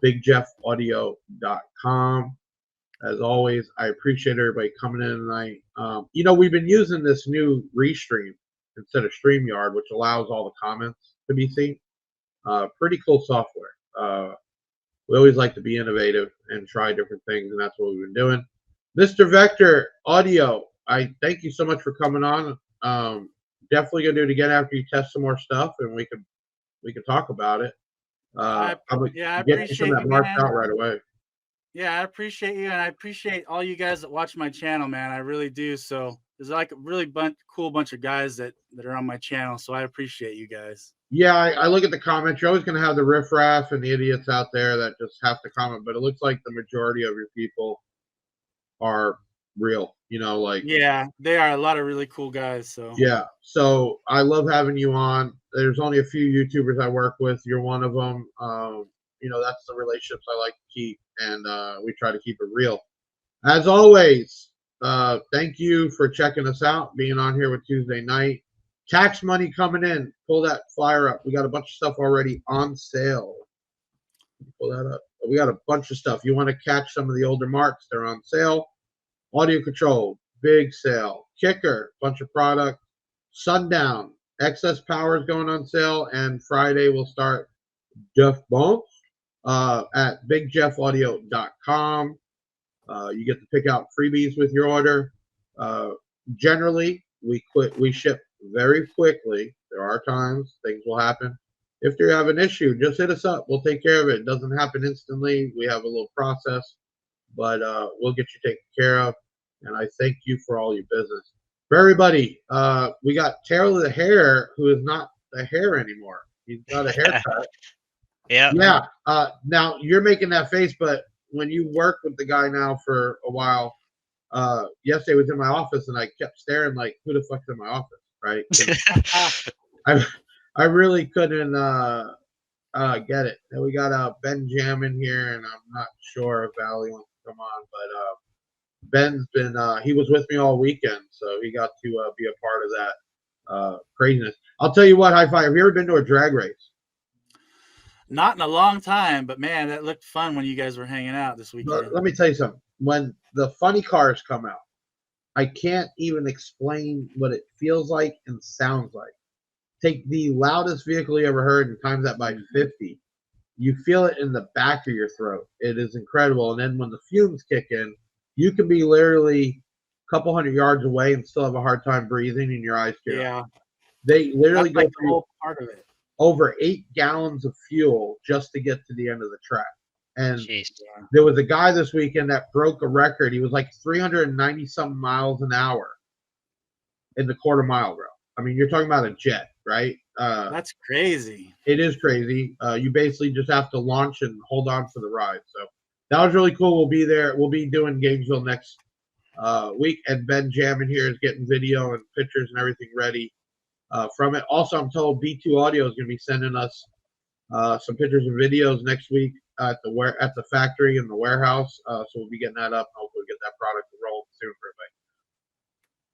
podcast@bigjeffaudio.com. As always, I appreciate everybody coming in tonight. We've been using this new Restream instead of StreamYard, which allows all the comments to be seen. Pretty cool software. We always like to be innovative and try different things, and that's what we've been doing. Mr. Vector Audio, I thank you so much for coming on. Definitely gonna do it again after you test some more stuff, and we can talk about it. I get appreciate you some of that you, Marts man. out right away. Yeah, I appreciate you, and I appreciate all you guys that watch my channel, man. I really do. So there's like a really cool bunch of guys that are on my channel, so I appreciate you guys. Yeah, I look at the comments. You're always going to have the riffraff and the idiots out there that just have to comment, but it looks like the majority of your people are real. Yeah, they are a lot of really cool guys. So yeah, so I love having you on. There's only a few YouTubers I work with. You're one of them. That's the relationships I like to keep, and we try to keep it real. As always, thank you for checking us out, being on here with Tuesday night. Tax money coming in. Pull that flyer up. We got a bunch of stuff already on sale. Pull that up. We got a bunch of stuff. You want to catch some of the older Marts, they're on sale. Audio control, big sale. Kicker, bunch of product. Sundown, excess power is going on sale, and Friday we'll start Duff Bumps at bigjeffaudio.com. You get to pick out freebies with your order. Generally, we ship very quickly. There are times things will happen. If you have an issue, just hit us up. We'll take care of it. It doesn't happen instantly. We have a little process, but we'll get you taken care of. And I thank you for all your business. For everybody, we got Taylor the Hair, who is not the hair anymore. He's got a haircut. Yeah. Yeah. Now you're making that face, but when you work with the guy now for a while, yesterday was in my office and I kept staring like, who the fuck's in my office, right? I really couldn't get it. And we got Ben Jam in here, and I'm not sure if Valley wants to come on, but Ben's been he was with me all weekend, so he got to be a part of that craziness. I'll tell you what, High Five, have you ever been to a drag race? Not in a long time, but man, that looked fun when you guys were hanging out this weekend. Let me tell you something. When the funny cars come out, I can't even explain what it feels like and sounds like. Take the loudest vehicle you ever heard and times that by 50. You feel it in the back of your throat. It is incredible. And then when the fumes kick in, you can be literally a couple hundred yards away and still have a hard time breathing and your eyes tear. Yeah. They literally go through through the whole part of it. Over 8 gallons of fuel just to get to the end of the track. And Jeez. there was a guy this weekend that broke a record. He was like 390 something miles an hour in the quarter mile, bro. I mean, you're talking about a jet, right? That's crazy. It is crazy. You basically just have to launch and hold on for the ride. So that was really cool. We'll be there. We'll be doing Gainesville next week. And Ben Jam in here is getting video and pictures and everything ready from it. Also, I'm told B2 Audio is going to be sending us some pictures and videos next week at the factory in the warehouse. So we'll be getting that up. Hopefully get that product rolling soon for everybody.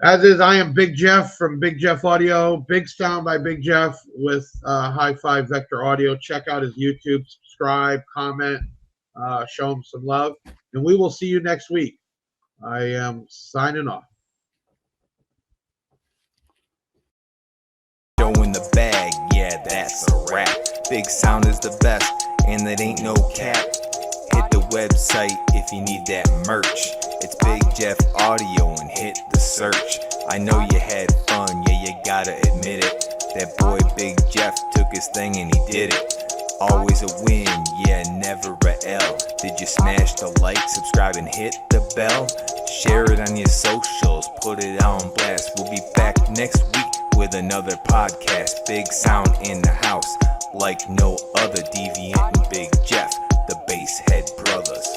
As is, I am Big Jeff from Big Jeff Audio. Big Sound by Big Jeff with High Five Vector Audio. Check out his YouTube. Subscribe, comment, show him some love. And we will see you next week. I am signing off. In the bag, yeah, that's a wrap. Big Sound is the best, and that ain't no cap. Hit the website if you need that merch. It's Big Jeff Audio and hit the search. I know you had fun, yeah, you gotta admit it. That boy Big Jeff took his thing and he did it. Always a win, yeah, never a L. Did you smash the like, subscribe, and hit the bell? Share it on your socials, put it on blast. We'll be back next week with another podcast. Big sound in the house, like no other. Deviant and Big Jeff, the Basshead Brothers.